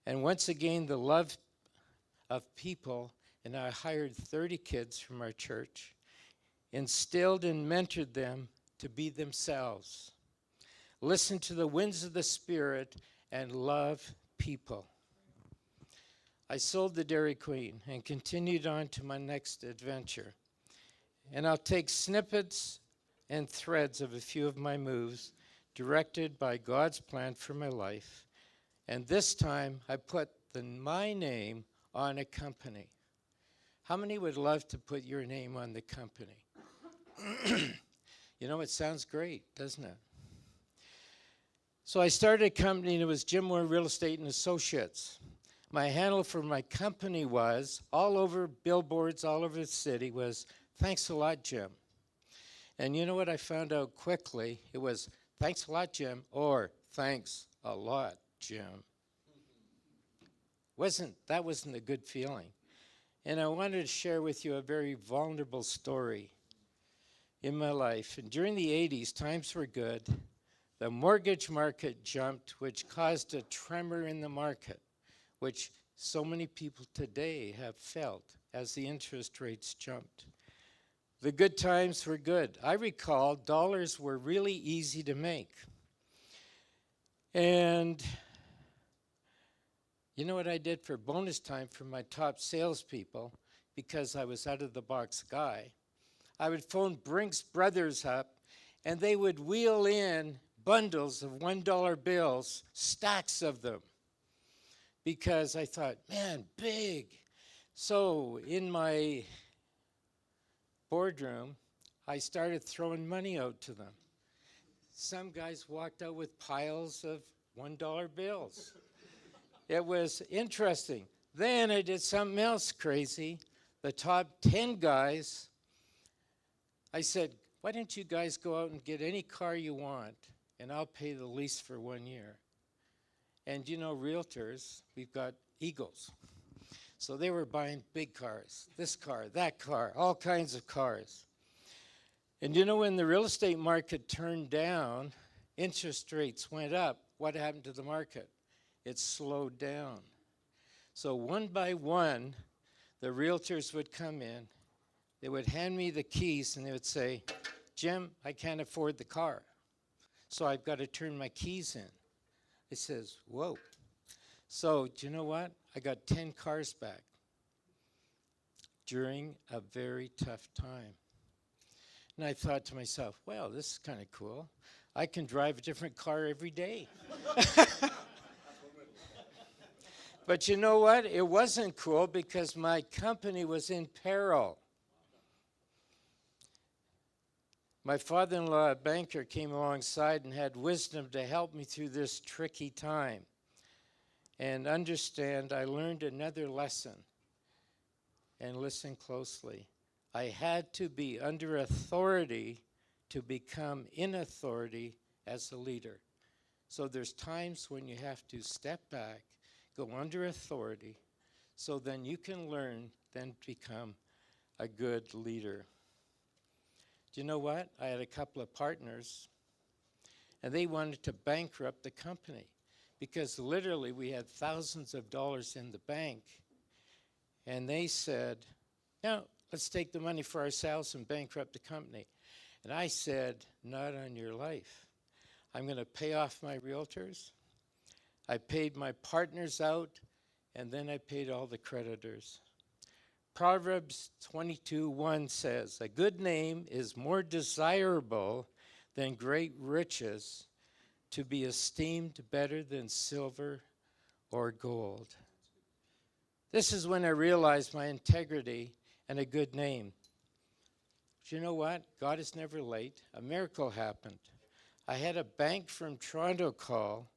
And once again, the love of people, and I hired 30 kids from our church, instilled and mentored them to be themselves. Listen to the winds of the Spirit and love people. I sold the Dairy Queen and continued on to my next adventure. And I'll take snippets and threads of a few of my moves directed by God's plan for my life. And this time I put my name on a company. How many would love to put your name on the company? You know, it sounds great, doesn't it? So I started a company, and it was Jim Moore Real Estate and Associates. My handle for my company was, all over billboards, all over the city, was, thanks a lot, Jim. And you know what I found out quickly? It was, thanks a lot, Jim, or thanks a lot, Jim. That wasn't a good feeling. And I wanted to share with you a very vulnerable story in my life. And during the 80s, times were good. The mortgage market jumped, which caused a tremor in the market, which so many people today have felt as the interest rates jumped. The good times were good. I recall dollars were really easy to make. And you know what I did for bonus time for my top salespeople, because I was out of the box guy? I would phone Brink's Brothers up, and they would wheel in bundles of $1 bills, stacks of them, because I thought, man, big. So in my boardroom, I started throwing money out to them. Some guys walked out with piles of $1 bills. It was interesting. Then I did something else crazy. The top 10 guys, I said, why don't you guys go out and get any car you want, and I'll pay the lease for 1 year. And you know, realtors, we've got egos. So they were buying big cars, this car, that car, all kinds of cars. And you know, when the real estate market turned down, interest rates went up, what happened to the market? It slowed down. So one by one, the realtors would come in, they would hand me the keys, and they would say, Jim, I can't afford the car, so I've got to turn my keys in. I says, whoa. So do you know what? I got 10 cars back during a very tough time. And I thought to myself, well, this is kind of cool. I can drive a different car every day. But you know what? It wasn't cool because my company was in peril. My father-in-law, a banker, came alongside and had wisdom to help me through this tricky time. And understand, I learned another lesson. And listen closely. I had to be under authority to become in authority as a leader. So there's times when you have to step back, go under authority, so then you can learn, then become a good leader. Do you know what? I had a couple of partners, and they wanted to bankrupt the company because literally we had thousands of dollars in the bank. And they said, no, let's take the money for ourselves and bankrupt the company. And I said, not on your life. I'm going to pay off my realtors. I paid my partners out, and then I paid all the creditors. Proverbs 22:1 says, a good name is more desirable than great riches, to be esteemed better than silver or gold. This is when I realized my integrity and a good name. But you know what? God is never late. A miracle happened. I had a bank from Toronto call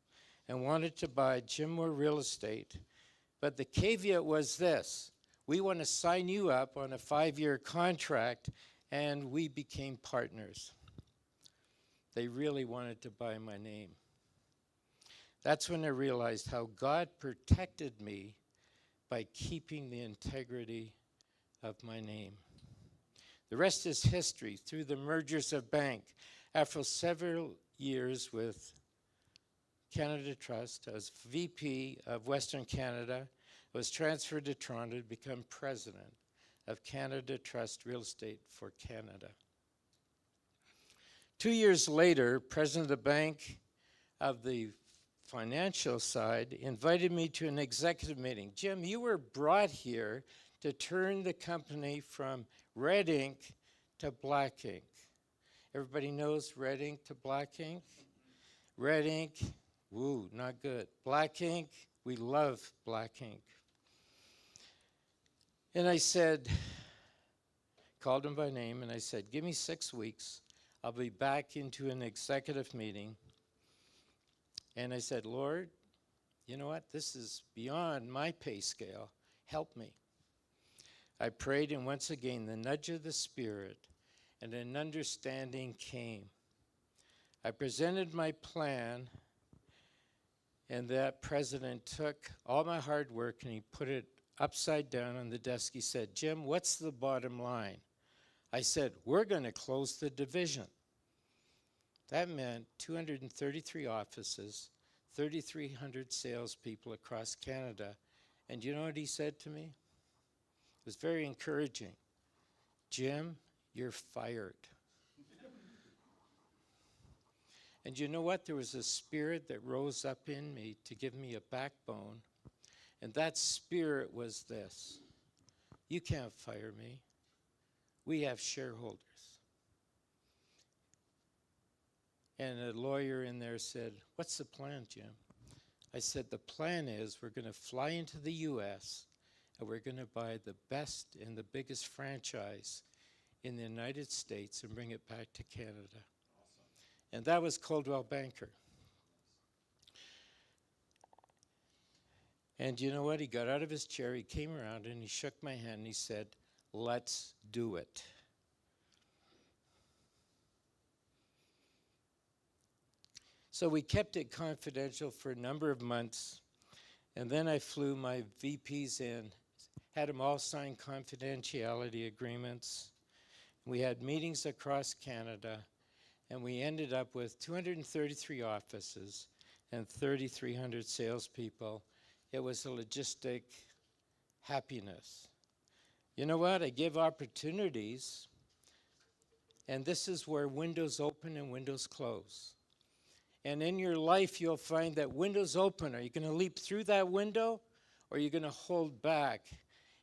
and wanted to buy Jim Moore Real Estate. But the caveat was this: we want to sign you up on a 5-year contract, and we became partners. They really wanted to buy my name. That's when I realized how God protected me by keeping the integrity of my name. The rest is history. Through the mergers of bank, after several years with Canada Trust, I was VP of Western Canada, was transferred to Toronto to become president of Canada Trust Real Estate for Canada. 2 years later, president of the bank of the financial side invited me to an executive meeting. Jim, you were brought here to turn the company from red ink to black ink. Everybody knows red ink to black ink? Red ink, woo, not good. Black ink, we love black ink. And I said, called him by name, and I said, give me 6 weeks. I'll be back into an executive meeting. And I said, Lord, you know what? This is beyond my pay scale. Help me. I prayed, and once again, the nudge of the Spirit and an understanding came. I presented my plan, And that president took all my hard work and he put it upside down on the desk. He said, Jim, what's the bottom line? I said, we're going to close the division. That meant 233 offices, 3,300 salespeople across Canada. And you know what he said to me? It was very encouraging. Jim, you're fired. And you know what? There was a spirit that rose up in me to give me a backbone. And that spirit was this: you can't fire me. We have shareholders. And a lawyer in there said, what's the plan, Jim? I said, the plan is we're going to fly into the U.S. and we're going to buy the best and the biggest franchise in the United States and bring it back to Canada. And that was Coldwell Banker. And you know what? He got out of his chair, he came around and he shook my hand and he said, let's do it. So we kept it confidential for a number of months. And then I flew my VPs in, had them all sign confidentiality agreements. We had meetings across Canada. And we ended up with 233 offices and 3,300 salespeople. It was a logistic happiness. You know what? I give opportunities, and this is where windows open and windows close. And in your life, you'll find that windows open. Are you going to leap through that window, or are you going to hold back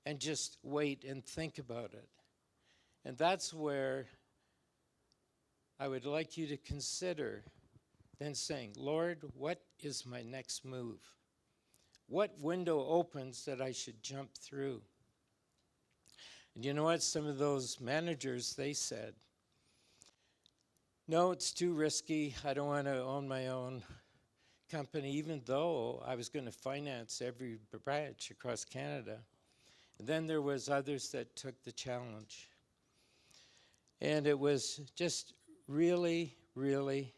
and just wait and think about it? And that's where I would like you to consider then saying, Lord, what is my next move? What window opens that I should jump through? And you know what? Some of those managers, they said, no, it's too risky. I don't want to own my own company, even though I was going to finance every branch across Canada. And then there was others that took the challenge. And it was just really, really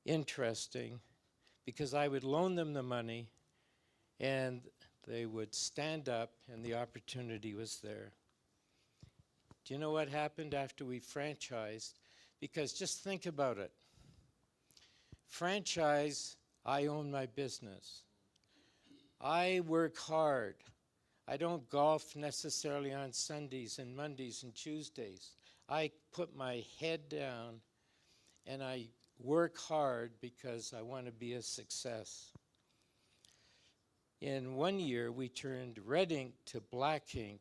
interesting because I would loan them the money and they would stand up and the opportunity was there. Do you know what happened after we franchised? Because just think about it. Franchise, I own my business. I work hard. I don't golf necessarily on Sundays and Mondays and Tuesdays. I put my head down and I work hard because I want to be a success. In 1 year, we turned red ink to black ink,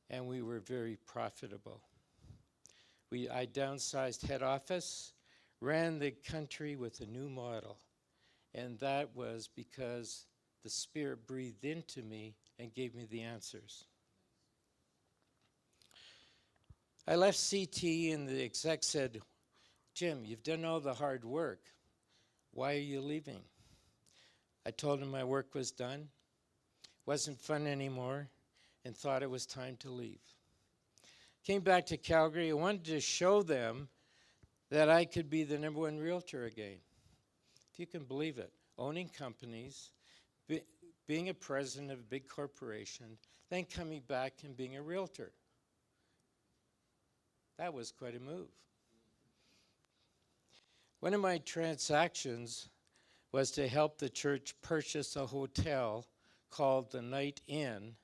and we were very profitable. I downsized head office, ran the country with a new model, and that was because the Spirit breathed into me and gave me the answers. I left CT, and the exec said, Jim, you've done all the hard work. Why are you leaving? I told him my work was done, wasn't fun anymore, and thought it was time to leave. Came back to Calgary. I wanted to show them that I could be the #1 realtor again. If you can believe it, owning companies, being a president of a big corporation, then coming back and being a realtor. That was quite a move. One of my transactions was to help the church purchase a hotel called the Night Inn,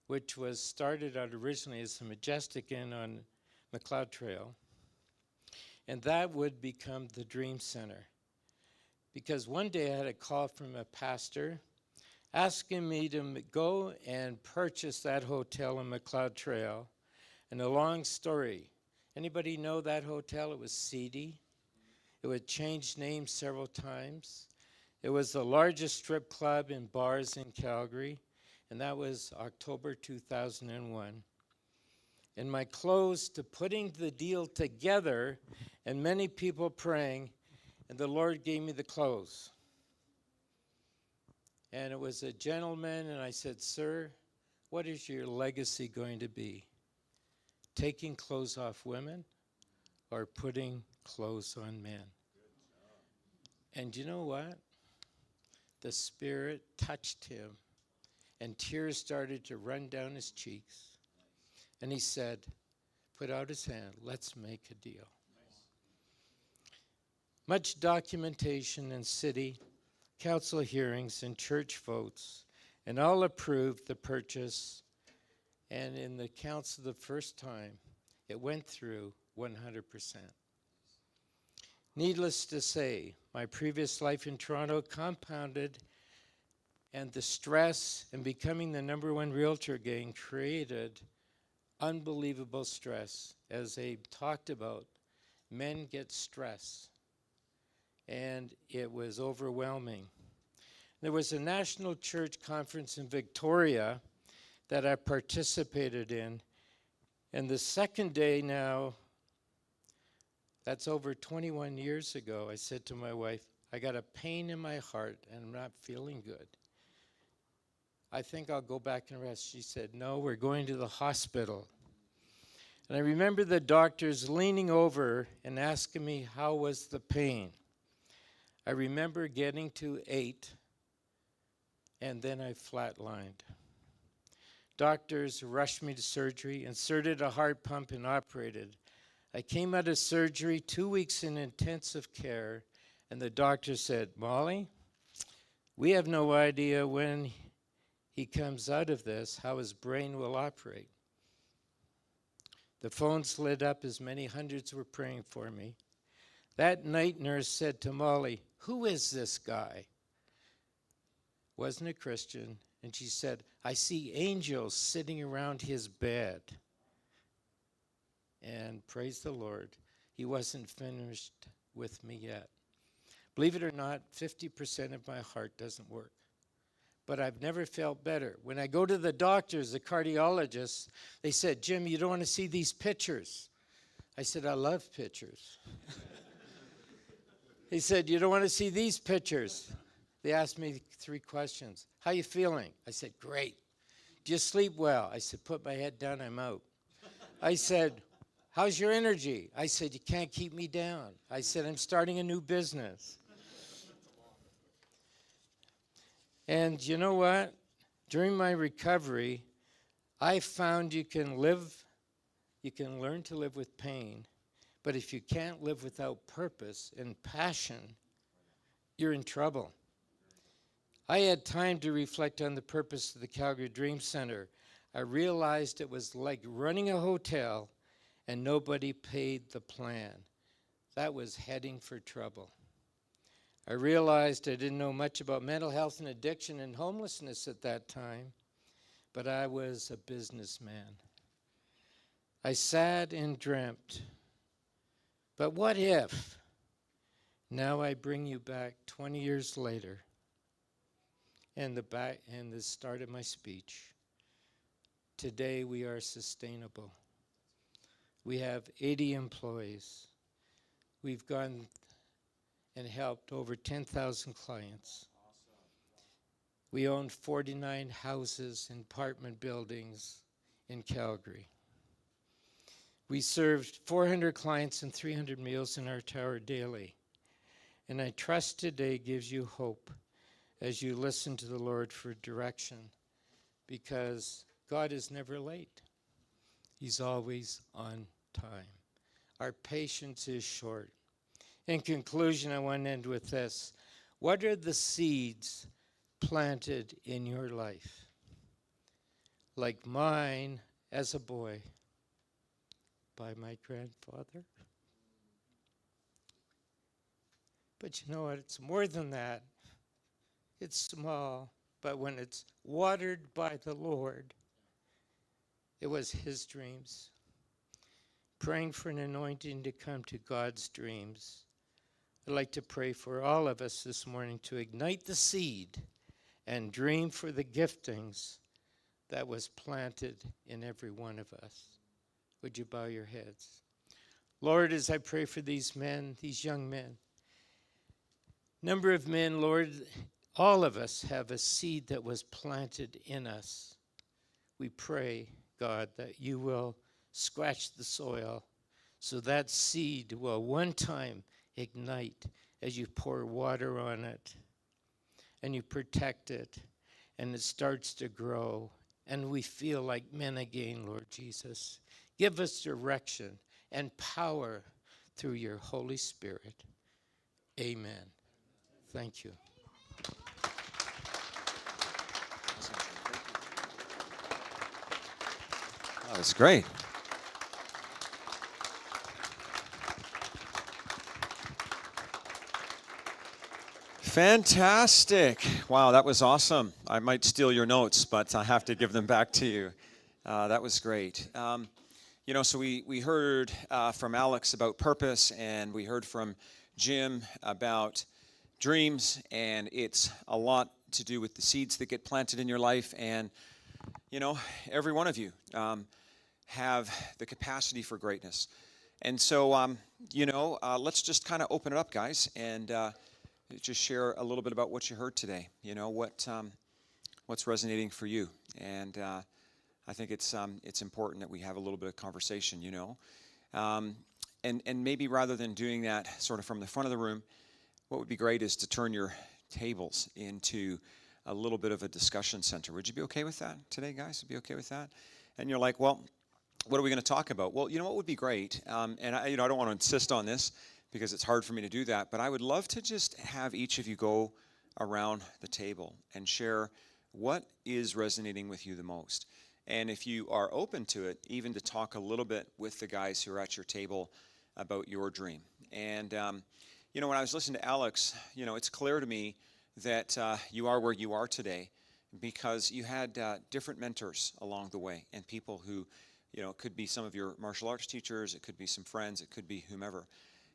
which was started out originally as the Majestic Inn on McLeod Trail. And that would become the Dream Centre. Because one day I had a call from a pastor asking me to go and purchase that hotel on McLeod Trail. And a long story. Anybody know that hotel? It was seedy. It would change names several times. It was the largest strip club and bars in Calgary, and that was October 2001. And my close to putting the deal together, and many people praying, and the Lord gave me the close. And it was a gentleman, and I said, sir, what is your legacy going to be? Taking clothes off women or putting clothes on men? And you know what? the Spirit touched him, and tears started to run down his cheeks. And he said, put out his hand, let's make a deal. Much documentation in city council hearings and church votes, and all approved the purchase. And in the council the first time, it went through 100%. Needless to say, my previous life in Toronto compounded, and the stress and becoming the #1 realtor again created unbelievable stress. As they talked about, men get stress, and it was overwhelming. There was a national church conference in Victoria that I participated in, and the second day now, that's over 21 years ago, I said to my wife, I got a pain in my heart and I'm not feeling good. I think I'll go back and rest. She said, no, we're going to the hospital. And I remember the doctors leaning over and asking me, how was the pain? I remember getting to 8, and then I flatlined. Doctors rushed me to surgery, inserted a heart pump, and operated. I came out of surgery 2 weeks in intensive care, and the doctor said, Molly, we have no idea when he comes out of this, how his brain will operate. The phones lit up as many hundreds were praying for me. That night nurse said to Molly, who is this guy? Wasn't a Christian. And she said, I see angels sitting around his bed. And praise the Lord, he wasn't finished with me yet. Believe it or not, 50% of my heart doesn't work. But I've never felt better. When I go to the doctors, the cardiologists, they said, Jim, you don't want to see these pictures. I said, I love pictures. He said, you don't want to see these pictures. They asked me 3 questions. How you feeling? I said, great. Do you sleep well? I said, put my head down, I'm out. I said, how's your energy? I said, you can't keep me down. I said, I'm starting a new business. And you know what? During my recovery, I found you can learn to live with pain, but if you can't live without purpose and passion, you're in trouble. I had time to reflect on the purpose of the Calgary Dream Centre. I realized it was like running a hotel and nobody paid the plan. That was heading for trouble. I realized I didn't know much about mental health and addiction and homelessness at that time, but I was a businessman. I sat and dreamt, but what if? Now I bring you back 20 years later, and the start of my speech. Today we are sustainable. We have 80 employees. We've gone and helped over 10,000 clients. We own 49 houses and apartment buildings in Calgary. We served 400 clients and 300 meals in our tower daily. And I trust today gives you hope as you listen to the Lord for direction, because God is never late. He's always on time. Our patience is short. In conclusion, I want to end with this. What are the seeds planted in your life? Like mine as a boy by my grandfather. But you know what? It's more than that. It's small, but when it's watered by the Lord, it was his dreams. Praying for an anointing to come to God's dreams. I'd like to pray for all of us this morning to ignite the seed and dream for the giftings that was planted in every one of us. Would you bow your heads? Lord, as I pray for these men, these young men, number of men, Lord, all of us have a seed that was planted in us. We pray, God, that you will scratch the soil so that seed will one time ignite as you pour water on it. and you protect it, and it starts to grow, and we feel like men again, Lord Jesus. Give us direction and power through your Holy Spirit. Amen. Thank you. That was great. Fantastic. Wow, that was awesome. I might steal your notes, but I have to give them back to you. That was great. So we heard from Alex about purpose, and we heard from Jim about dreams, and it's a lot to do with the seeds that get planted in your life. And, every one of you have the capacity for greatness. And so, let's just kind of open it up, guys, and just share a little bit about what you heard today. What's resonating for you. And I think it's important that we have a little bit of conversation, and maybe rather than doing that sort of from the front of the room, what would be great is to turn your tables into a little bit of a discussion center. Would you be okay with that today, guys? Would you be okay with that? And you're like, well, what are we going to talk about? Well, what would be great, and I don't want to insist on this because it's hard for me to do that, but I would love to just have each of you go around the table and share what is resonating with you the most. And if you are open to it, even to talk a little bit with the guys who are at your table about your dream. And, when I was listening to Alex, it's clear to me that you are where you are today because you had different mentors along the way and people who, it could be some of your martial arts teachers, it could be some friends, it could be whomever.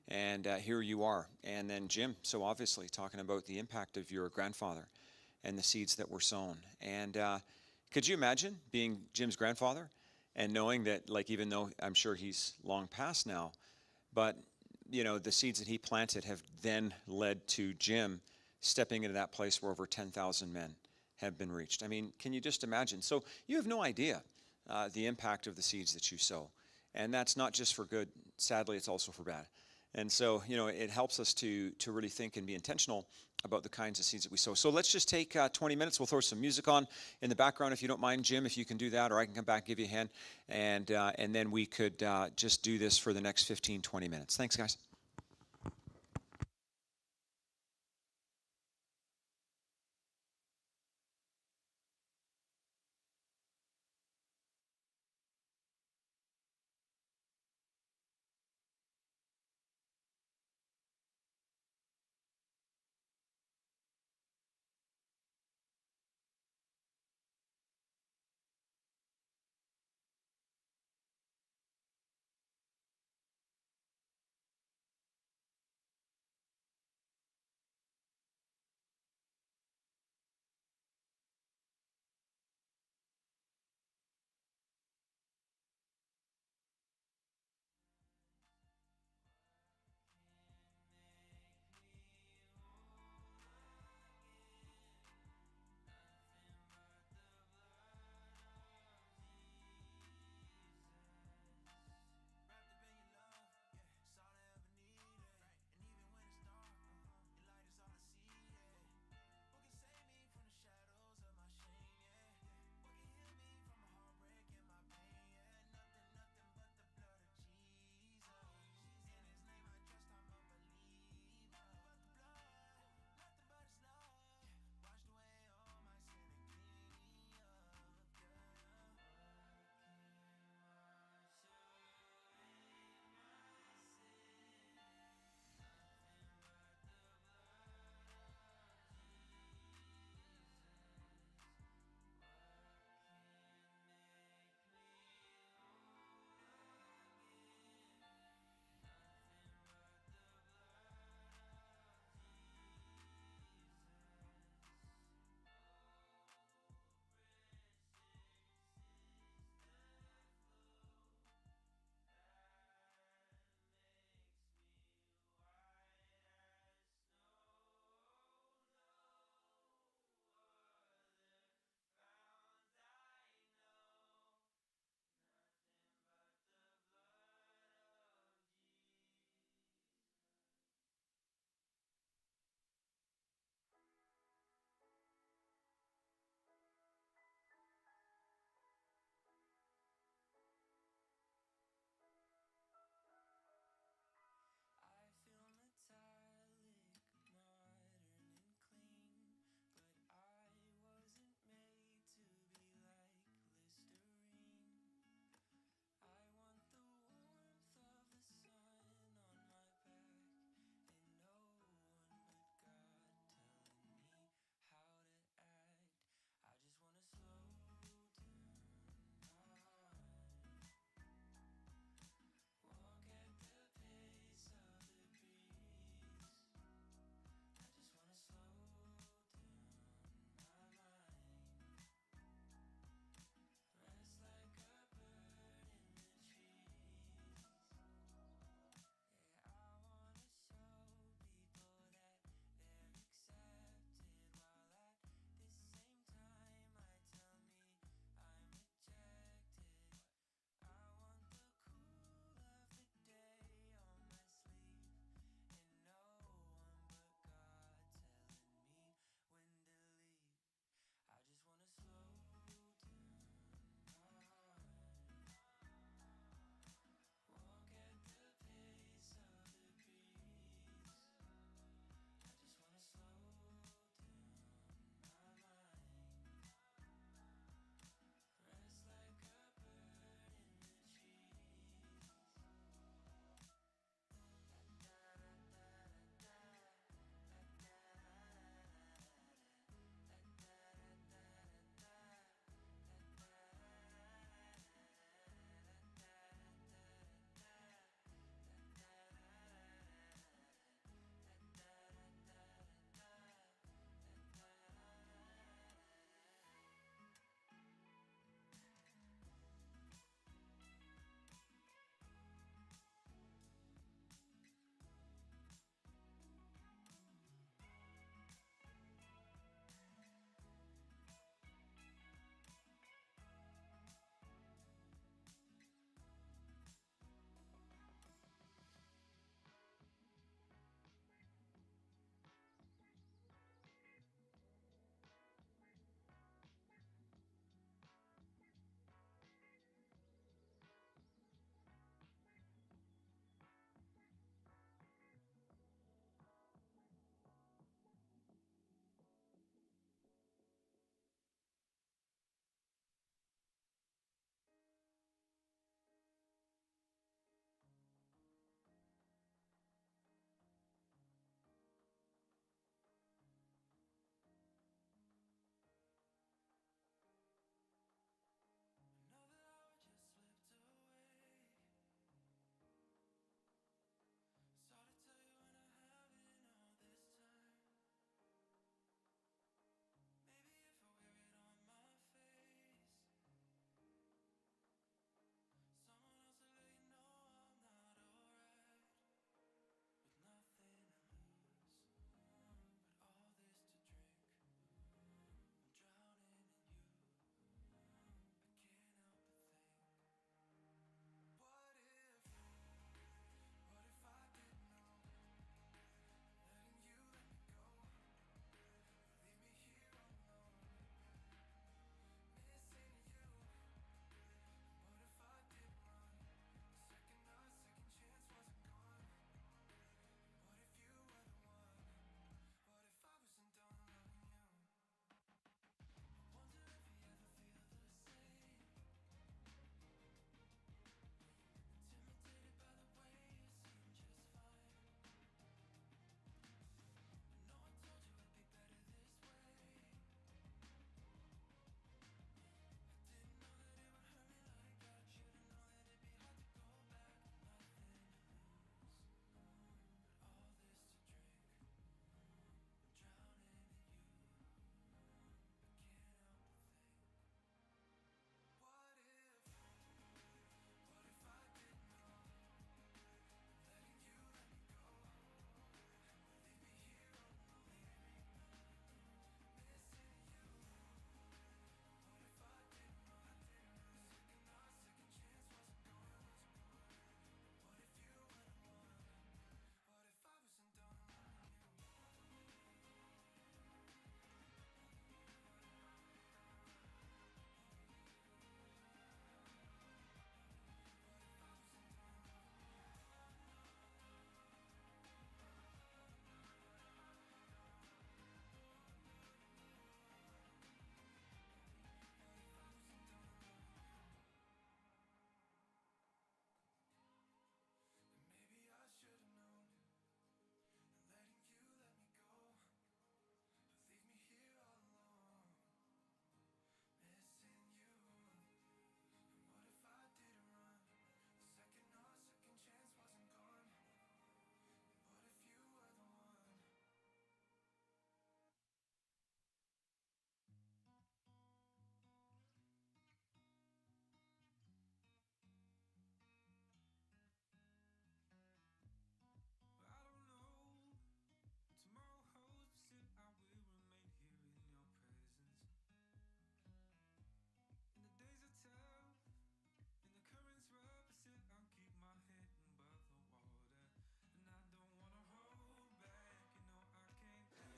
And here you are. And then Jim, so obviously talking about the impact of your grandfather and the seeds that were sown. And could you imagine being Jim's grandfather and knowing that, even though I'm sure he's long past now, but, the seeds that he planted have then led to Jim stepping into that place where over 10,000 men have been reached. I mean, can you just imagine? So you have no idea the impact of the seeds that you sow. And that's not just for good. Sadly, it's also for bad. And so, it helps us to really think and be intentional about the kinds of seeds that we sow. So let's just take 20 minutes. We'll throw some music on in the background if you don't mind, Jim, if you can do that, or I can come back and give you a hand. And then we could just do this for the next 15, 20 minutes. Thanks, guys.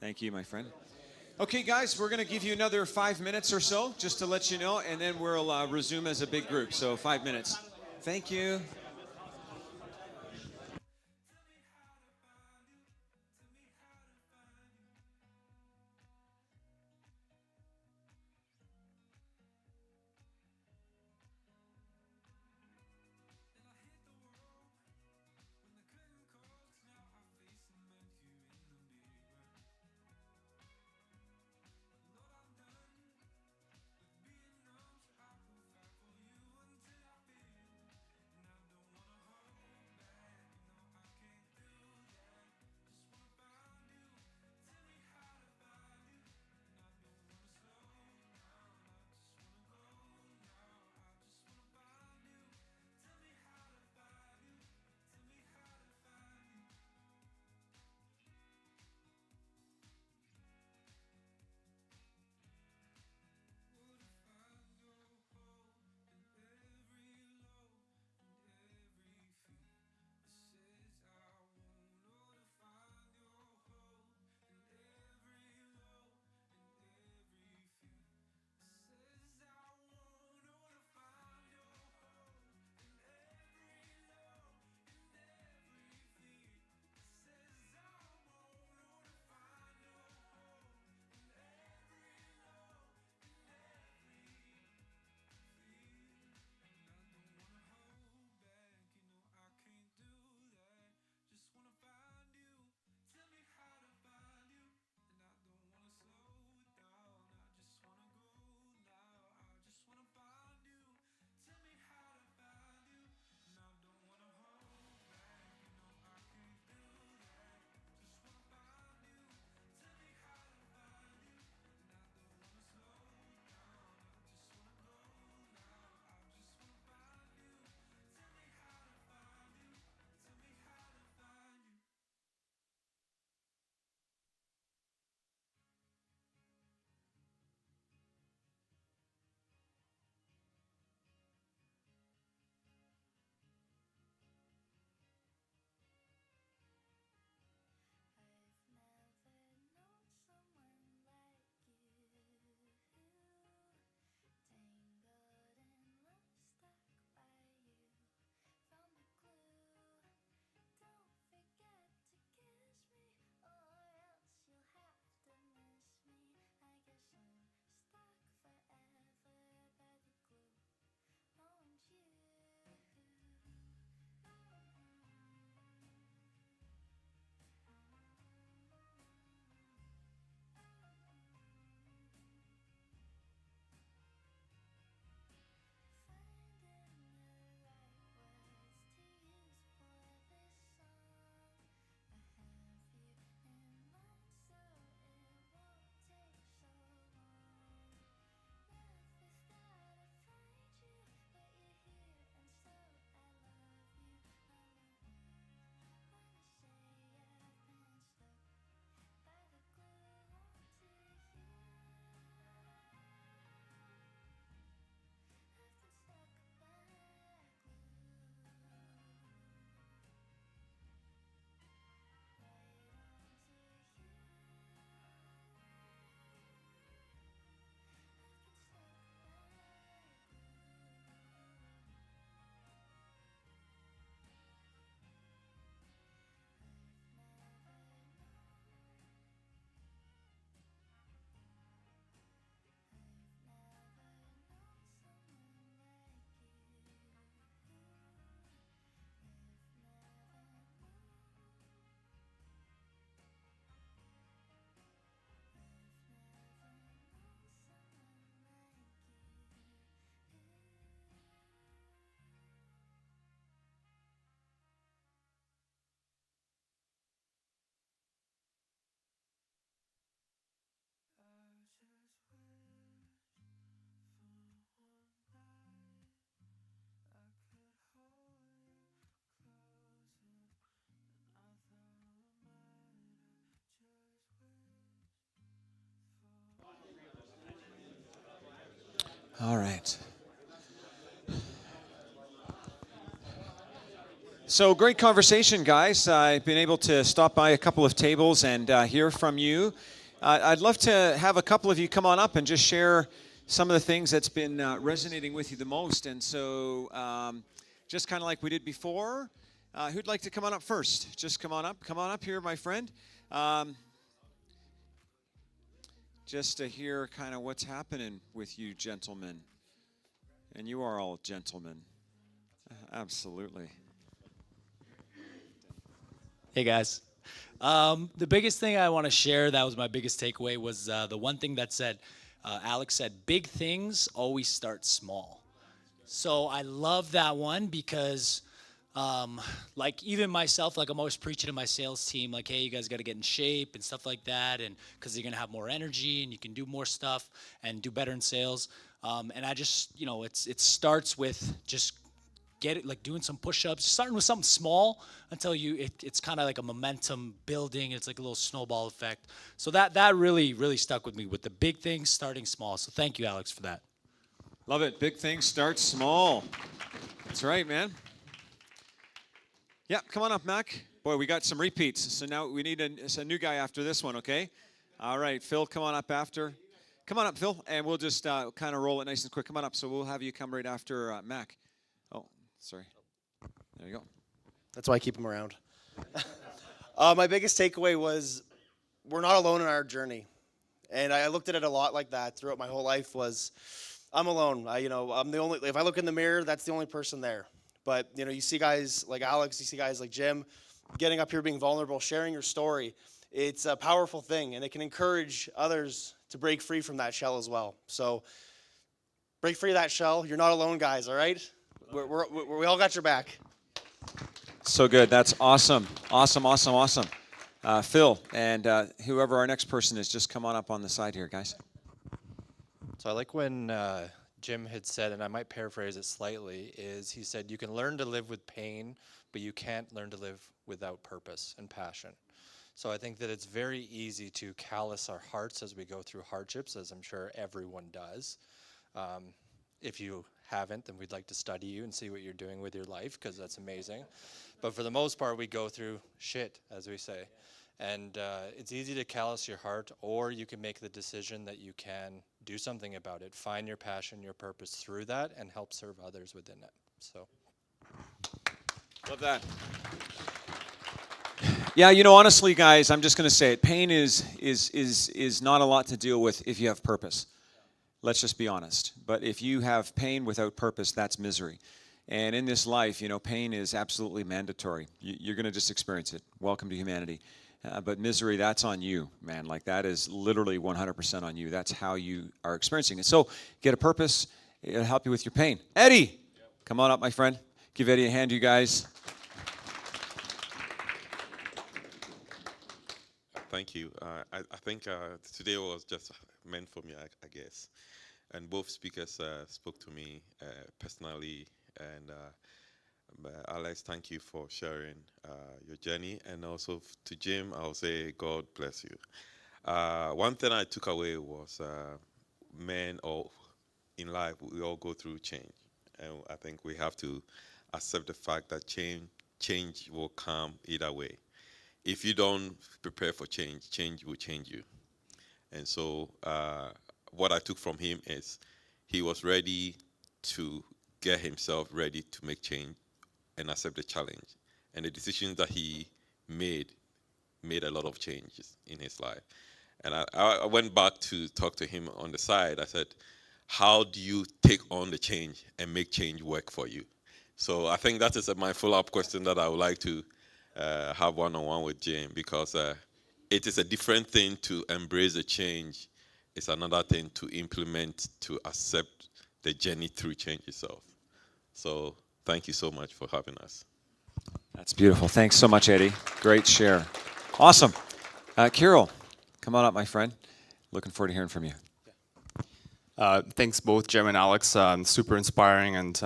Thank you, my friend. Okay, guys, we're going to give you another 5 minutes or so, just to let you know, and then we'll resume as a big group. So 5 minutes. Thank you. All right. So great conversation, guys. I've been able to stop by a couple of tables and hear from you. I'd love to have a couple of you come on up and just share some of the things that's been resonating with you the most. And so just kind of like we did before, who'd like to come on up first? Just come on up here, my friend. Just to hear kind of what's happening with you gentlemen. And you are all gentlemen. Absolutely. Hey guys. The biggest thing I want to share, that was my biggest takeaway, was the one thing that said, Alex said, big things always start small. So I love that one because like even myself, like I'm always preaching to my sales team, like, hey, you guys got to get in shape and stuff like that, and because you're going to have more energy and you can do more stuff and do better in sales. And I just, it starts with just get it, like doing some push-ups, starting with something small until it's kind of like a momentum building. It's like a little snowball effect. So that really, really stuck with me, with the big things starting small. So thank you, Alex, for that. Love it. Big things start small. That's right, man. Yeah, come on up, Mac. Boy, we got some repeats. So now we need a new guy after this one, okay? All right, Phil, come on up after. Come on up, Phil, and we'll just kind of roll it nice and quick. Come on up, so we'll have you come right after Mac. Oh, sorry. There you go. That's why I keep him around. My biggest takeaway was we're not alone in our journey. And I looked at it a lot like that throughout my whole life was I'm alone. I'm the only, if I look in the mirror, that's the only person there. But, you see guys like Alex, you see guys like Jim, getting up here, being vulnerable, sharing your story. It's a powerful thing, and it can encourage others to break free from that shell as well. So break free of that shell. You're not alone, guys, all right? We all got your back. So good. That's awesome. Awesome. Phil, and whoever our next person is, just come on up on the side here, guys. So I like when Jim had said, and I might paraphrase it slightly, is he said, you can learn to live with pain, but you can't learn to live without purpose and passion. So I think that it's very easy to callous our hearts as we go through hardships, as I'm sure everyone does. If you haven't, then we'd like to study you and see what you're doing with your life, because that's amazing. But for the most part, we go through shit, as we say. And it's easy to callous your heart, or you can make the decision that you can do something about it. Find your passion, your purpose through that, and help serve others within it. So, love that. Yeah, honestly, guys, I'm just going to say it. Pain is not a lot to deal with if you have purpose. Let's just be honest. But if you have pain without purpose, that's misery. And in this life, pain is absolutely mandatory. You're going to just experience it. Welcome to humanity. But misery, that's on you, man. Like, that is literally 100% on you. That's how you are experiencing it. So get a purpose. It'll help you with your pain. Eddie, come on up, my friend. Give Eddie a hand, you guys. Thank you. I think today was just meant for me, I guess. And both speakers spoke to me personally. And Alex, thank you for sharing your journey. And also to Jim, I'll say God bless you. One thing I took away was men in life, we all go through change. And I think we have to accept the fact that change will come either way. If you don't prepare for change, change will change you. And so what I took from him is he was ready to get himself ready to make change and accept the challenge. And the decisions that he made a lot of changes in his life. And I went back to talk to him on the side. I said, how do you take on the change and make change work for you? So I think that is my follow-up question that I would like to have one-on-one with Jim, because it is a different thing to embrace the change. It's another thing to implement, to accept the journey through change itself. So thank you so much for having us. That's beautiful. Thanks so much, Eddie. Great share. Awesome. Kirill, come on up, my friend. Looking forward to hearing from you. Thanks both Jim and Alex. Super inspiring, and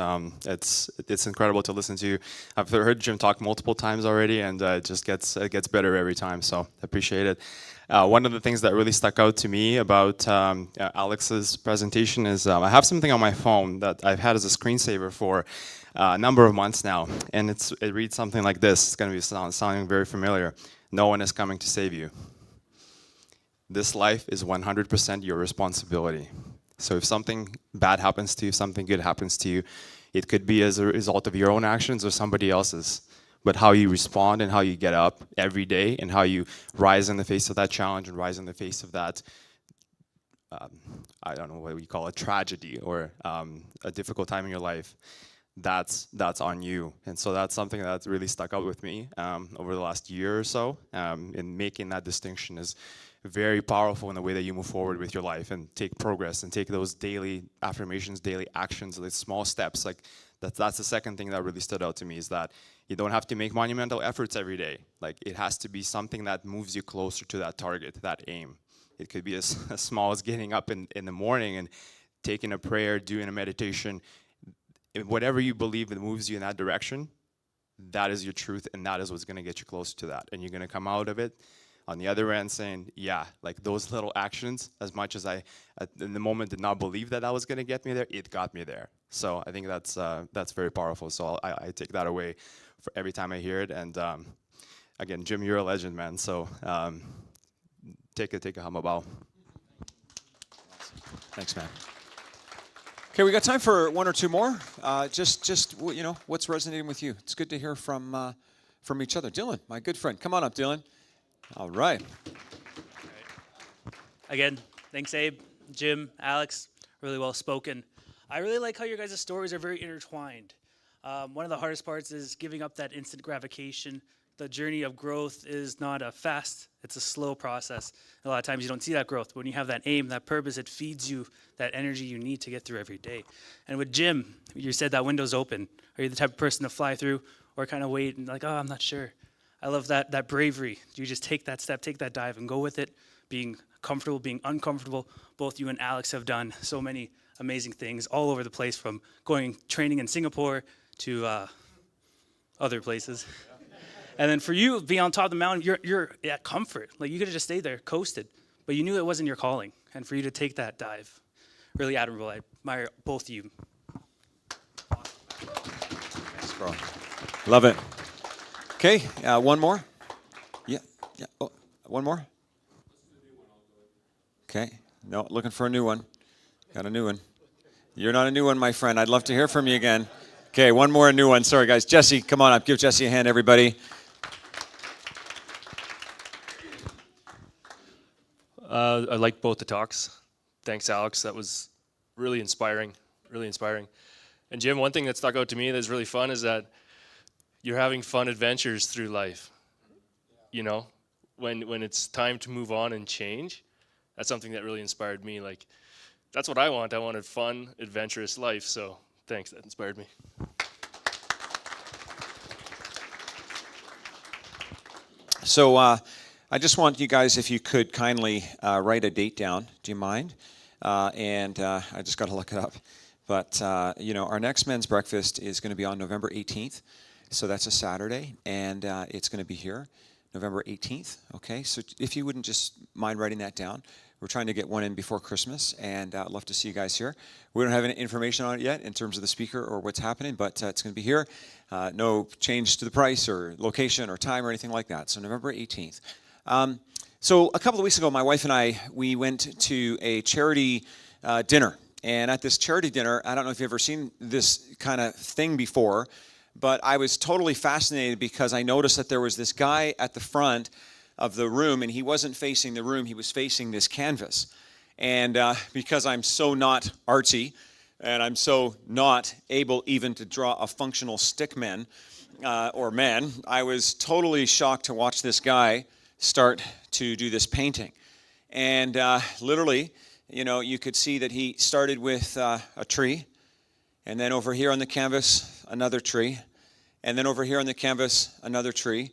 it's incredible to listen to. I've heard Jim talk multiple times already, and it just gets better every time. So I appreciate it. One of the things that really stuck out to me about Alex's presentation is I have something on my phone that I've had as a screensaver for a number of months now, and it reads something like this. It's going to be sounding very familiar. No one is coming to save you. This life is 100% your responsibility. So if something bad happens to you, something good happens to you, it could be as a result of your own actions or somebody else's. But how you respond and how you get up every day and how you rise in the face of that challenge and rise in the face of that, I don't know what we call a tragedy or a difficult time in your life, that's on you. And so that's something that's really stuck out with me over the last year or so. In making that distinction is very powerful in the way that you move forward with your life and take progress and take those daily affirmations, daily actions, those small steps. Like that's the second thing that really stood out to me, is that you don't have to make monumental efforts every day. Like it has to be something that moves you closer to that target, that aim. It could be as small as getting up in the morning and taking a prayer, doing a meditation. Whatever you believe that moves you in that direction, that is your truth, and that is what's going to get you closer to that. And you're going to come out of it on the other end saying, yeah, like those little actions, as much as I, in the moment, did not believe that was going to get me there, it got me there. So I think that's very powerful. So I take that away for every time I hear it. And again, Jim, you're a legend, man. So take a humble bow. Thanks, man. Okay, we got time for one or two more. Just you know, what's resonating with you? It's good to hear from each other. Dylan, my good friend, come on up, Dylan. All right. Again, thanks, Abe, Jim, Alex, really well spoken. I really like how your guys' stories are very intertwined. One of the hardest parts is giving up that instant gratification. The journey of growth is not a fast, it's a slow process. A lot of times you don't see that growth. When you have that aim, that purpose, it feeds you that energy you need to get through every day. And with Jim, you said that window's open. Are you the type of person to fly through or kind of wait and like, oh, I'm not sure? I love that bravery. You just take that step, take that dive, and go with it, being comfortable, being uncomfortable. Both you and Alex have done so many amazing things all over the place, from training in Singapore to other places. And then for you, being on top of the mountain, you're at comfort. Like you could have just stayed there, coasted, but you knew it wasn't your calling. And for you to take that dive, really admirable. I admire both of you. Thanks, bro. Love it. Okay, one more. Yeah. Oh, one more. Okay. No, looking for a new one. Got a new one. You're not a new one, my friend. I'd love to hear from you again. Okay, one more, a new one. Sorry, guys. Jesse, come on up. Give Jesse a hand, everybody. I liked both the talks. Thanks, Alex. That was really inspiring, really inspiring. And Jim, one thing that stuck out to me that's really fun is that you're having fun adventures through life. You know, when it's time to move on and change, that's something that really inspired me. Like, that's what I want. I wanted fun, adventurous life. So thanks, that inspired me. So I just want you guys, if you could kindly write a date down. Do you mind? And I just got to look it up. But, you know, our next men's breakfast is going to be on November 18th. So that's a Saturday, and it's going to be here, November 18th. Okay, so if you wouldn't just mind writing that down. We're trying to get one in before Christmas, and I'd love to see you guys here. We don't have any information on it yet in terms of the speaker or what's happening, but it's going to be here. No change to the price or location or time or anything like that. So November 18th. So a couple of weeks ago, my wife and I, we went to a charity dinner. And at this charity dinner, I don't know if you've ever seen this kind of thing before, but I was totally fascinated because I noticed that there was this guy at the front of the room, and he wasn't facing the room, he was facing this canvas. And because I'm so not artsy, and I'm so not able even to draw a functional stickman or man, I was totally shocked to watch this guy start to do this painting. And literally, you know, you could see that he started with a tree, and then over here on the canvas, another tree, and then over here on the canvas, another tree,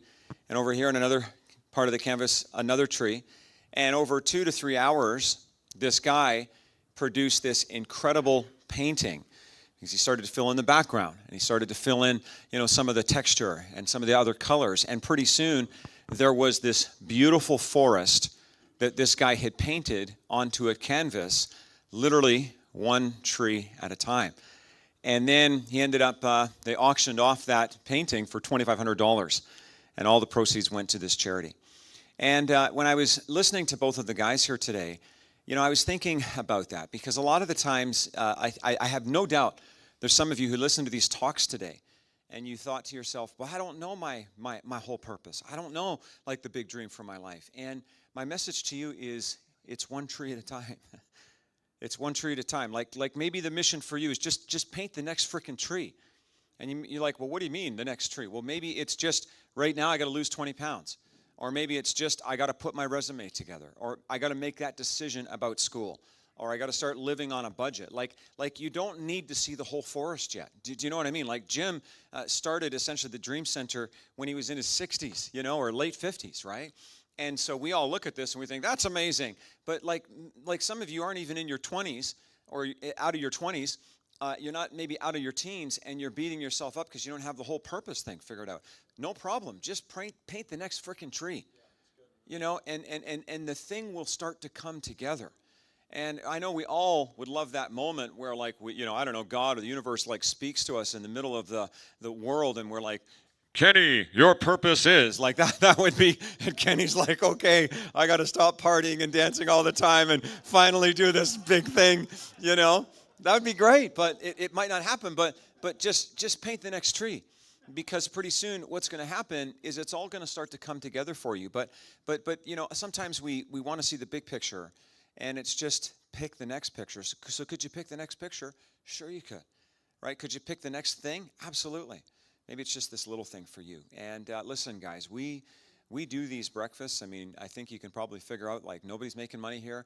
and over here on another part of the canvas, another tree. And over 2 to 3 hours, this guy produced this incredible painting because he started to fill in the background, and he started to fill in, you know, some of the texture and some of the other colors. And pretty soon, there was this beautiful forest that this guy had painted onto a canvas, literally one tree at a time. And then he ended up, they auctioned off that painting for $2,500, and all the proceeds went to this charity. And when I was listening to both of the guys here today, I was thinking about that, because a lot of the times, I have no doubt there's some of you who listen to these talks today, and you thought to yourself, well, I don't know my whole purpose. I don't know, like, the big dream for my life. And my message to you is, it's one tree at a time. It's one tree at a time. Like maybe the mission for you is just paint the next freaking tree. And you're like, well, what do you mean, the next tree? Well, maybe it's just, right now I got to lose 20 pounds. Or maybe it's just, I got to put my resume together. Or I got to make that decision about school. Or I got to start living on a budget. Like you don't need to see the whole forest yet. Do you know what I mean? Like Jim started essentially the Dream Center when he was in his 60s, or late 50s, right? And so we all look at this and we think, that's amazing. But like some of you aren't even in your 20s or out of your 20s. You're not maybe out of your teens, and you're beating yourself up because you don't have the whole purpose thing figured out. No problem. Just paint the next freaking tree. And the thing will start to come together. And I know we all would love that moment where, like, I don't know, God or the universe, like, speaks to us in the middle of the world, and we're like, Kenny, your purpose is, like, that would be, and Kenny's like, okay, I got to stop partying and dancing all the time and finally do this big thing, That would be great, but it might not happen, but just paint the next tree, because pretty soon what's going to happen is it's all going to start to come together for you. But sometimes we want to see the big picture, and it's just pick the next picture. So could you pick the next picture? Sure you could, right? Could you pick the next thing? Absolutely. Maybe it's just this little thing for you. And listen, guys, we do these breakfasts. I mean, I think you can probably figure out, like, nobody's making money here.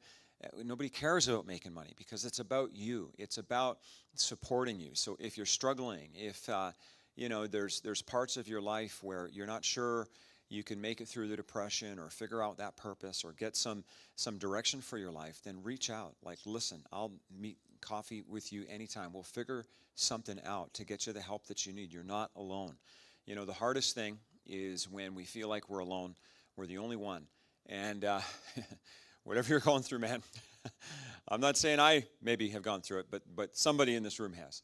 Nobody cares about making money, because it's about you. It's about supporting you. So if you're struggling, if there's parts of your life where you're not sure you can make it through the depression or figure out that purpose or get some direction for your life, then reach out. Like, listen, I'll meet coffee with you anytime. We'll figure something out to get you the help that you need. You're not alone. The hardest thing is when we feel like we're alone. We're the only one. And whatever you're going through, man, I'm not saying I maybe have gone through it, but somebody in this room has.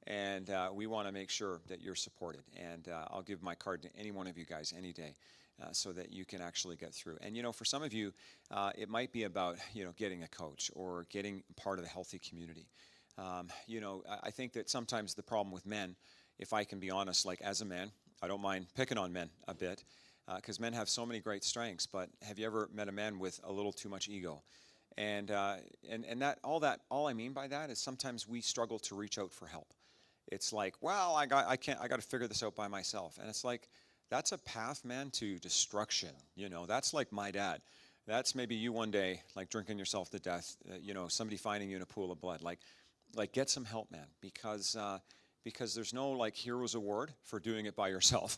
And we want to make sure that you're supported. And I'll give my card to any one of you guys any day so that you can actually get through. And, for some of you, it might be about, getting a coach or getting part of the healthy community. I think that sometimes the problem with men, if I can be honest, like, as a man, I don't mind picking on men a bit, because men have so many great strengths. But have you ever met a man with a little too much ego? And all I mean by that is sometimes we struggle to reach out for help. It's like, well, I got to figure this out by myself. And it's like, that's a path, man, to destruction. That's like my dad. That's maybe you one day, like, drinking yourself to death. Somebody finding you in a pool of blood. Like get some help, man, because there's no, like, hero's award for doing it by yourself.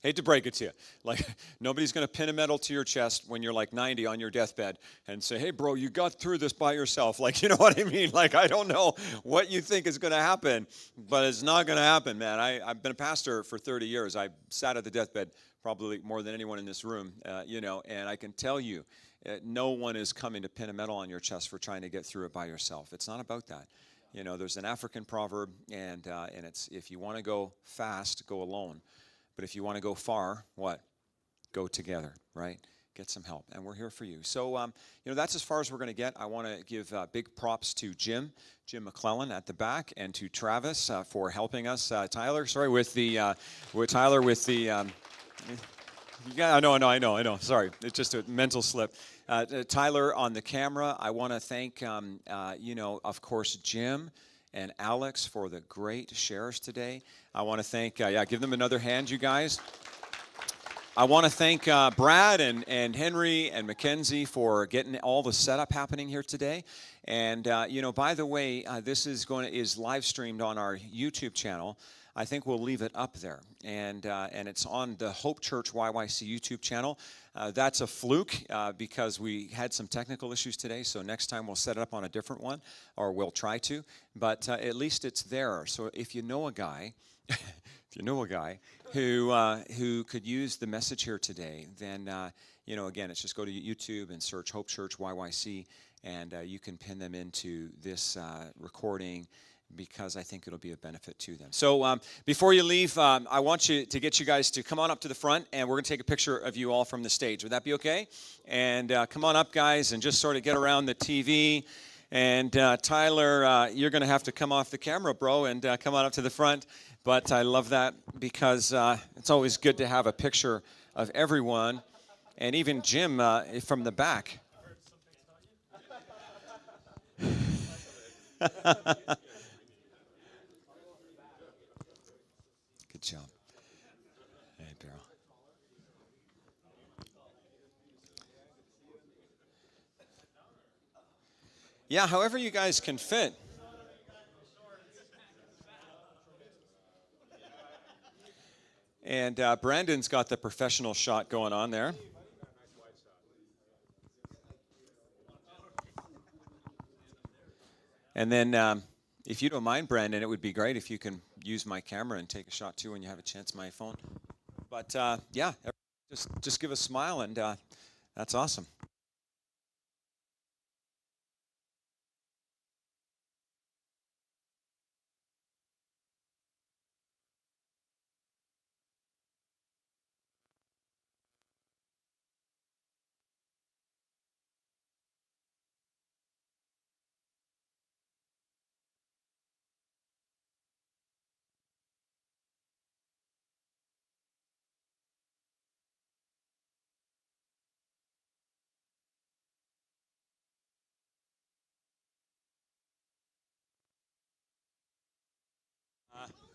Hate to break it to you. Like, nobody's going to pin a medal to your chest when you're like 90 on your deathbed and say, hey, bro, you got through this by yourself. Like, you know what I mean? Like, I don't know what you think is going to happen, but it's not going to happen, man. I've been a pastor for 30 years. I sat at the deathbed probably more than anyone in this room, and I can tell you, no one is coming to pin a medal on your chest for trying to get through it by yourself. It's not about that. There's an African proverb, and it's, if you want to go fast, go alone. But if you want to go far, what? Go together, right? Get some help, and we're here for you. So, that's as far as we're going to get. I want to give big props to Jim McClellan at the back, and to Travis for helping us. Tyler, sorry, with the. Yeah, I know. Sorry, it's just a mental slip. Tyler on the camera. I want to thank, of course, Jim and Alex for the great shares today. I want to thank, give them another hand, you guys. I want to thank Brad and Henry and Mackenzie for getting all the setup happening here today. And, by the way, this is live streamed on our YouTube channel. I think we'll leave it up there, and it's on the Hope Church YYC YouTube channel. That's a fluke because we had some technical issues today, so next time we'll set it up on a different one, or we'll try to, but at least it's there. So if you know a guy, who could use the message here today, then, again, it's just go to YouTube and search Hope Church YYC, and you can pin them into this recording. because I think it'll be a benefit to them. So before you leave, I want to get you guys to come on up to the front, and we're going to take a picture of you all from the stage. Would that be okay? And come on up, guys, and just sort of get around the TV. And Tyler, you're going to have to come off the camera, bro, and come on up to the front. But I love that because it's always good to have a picture of everyone, and even Jim from the back. Good job. Hey, Beryl. Yeah, however you guys can fit. And Brandon's got the professional shot going on there. And then, if you don't mind, Brandon, it would be great if you can use my camera and take a shot too when you have a chance, my phone. But yeah, just give a smile, and that's awesome.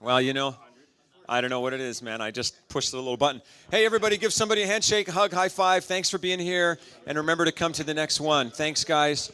Well, you know, I don't know what it is, man. I just pushed the little button. Hey, everybody, give somebody a handshake, a hug, high five. Thanks for being here. And remember to come to the next one. Thanks, guys.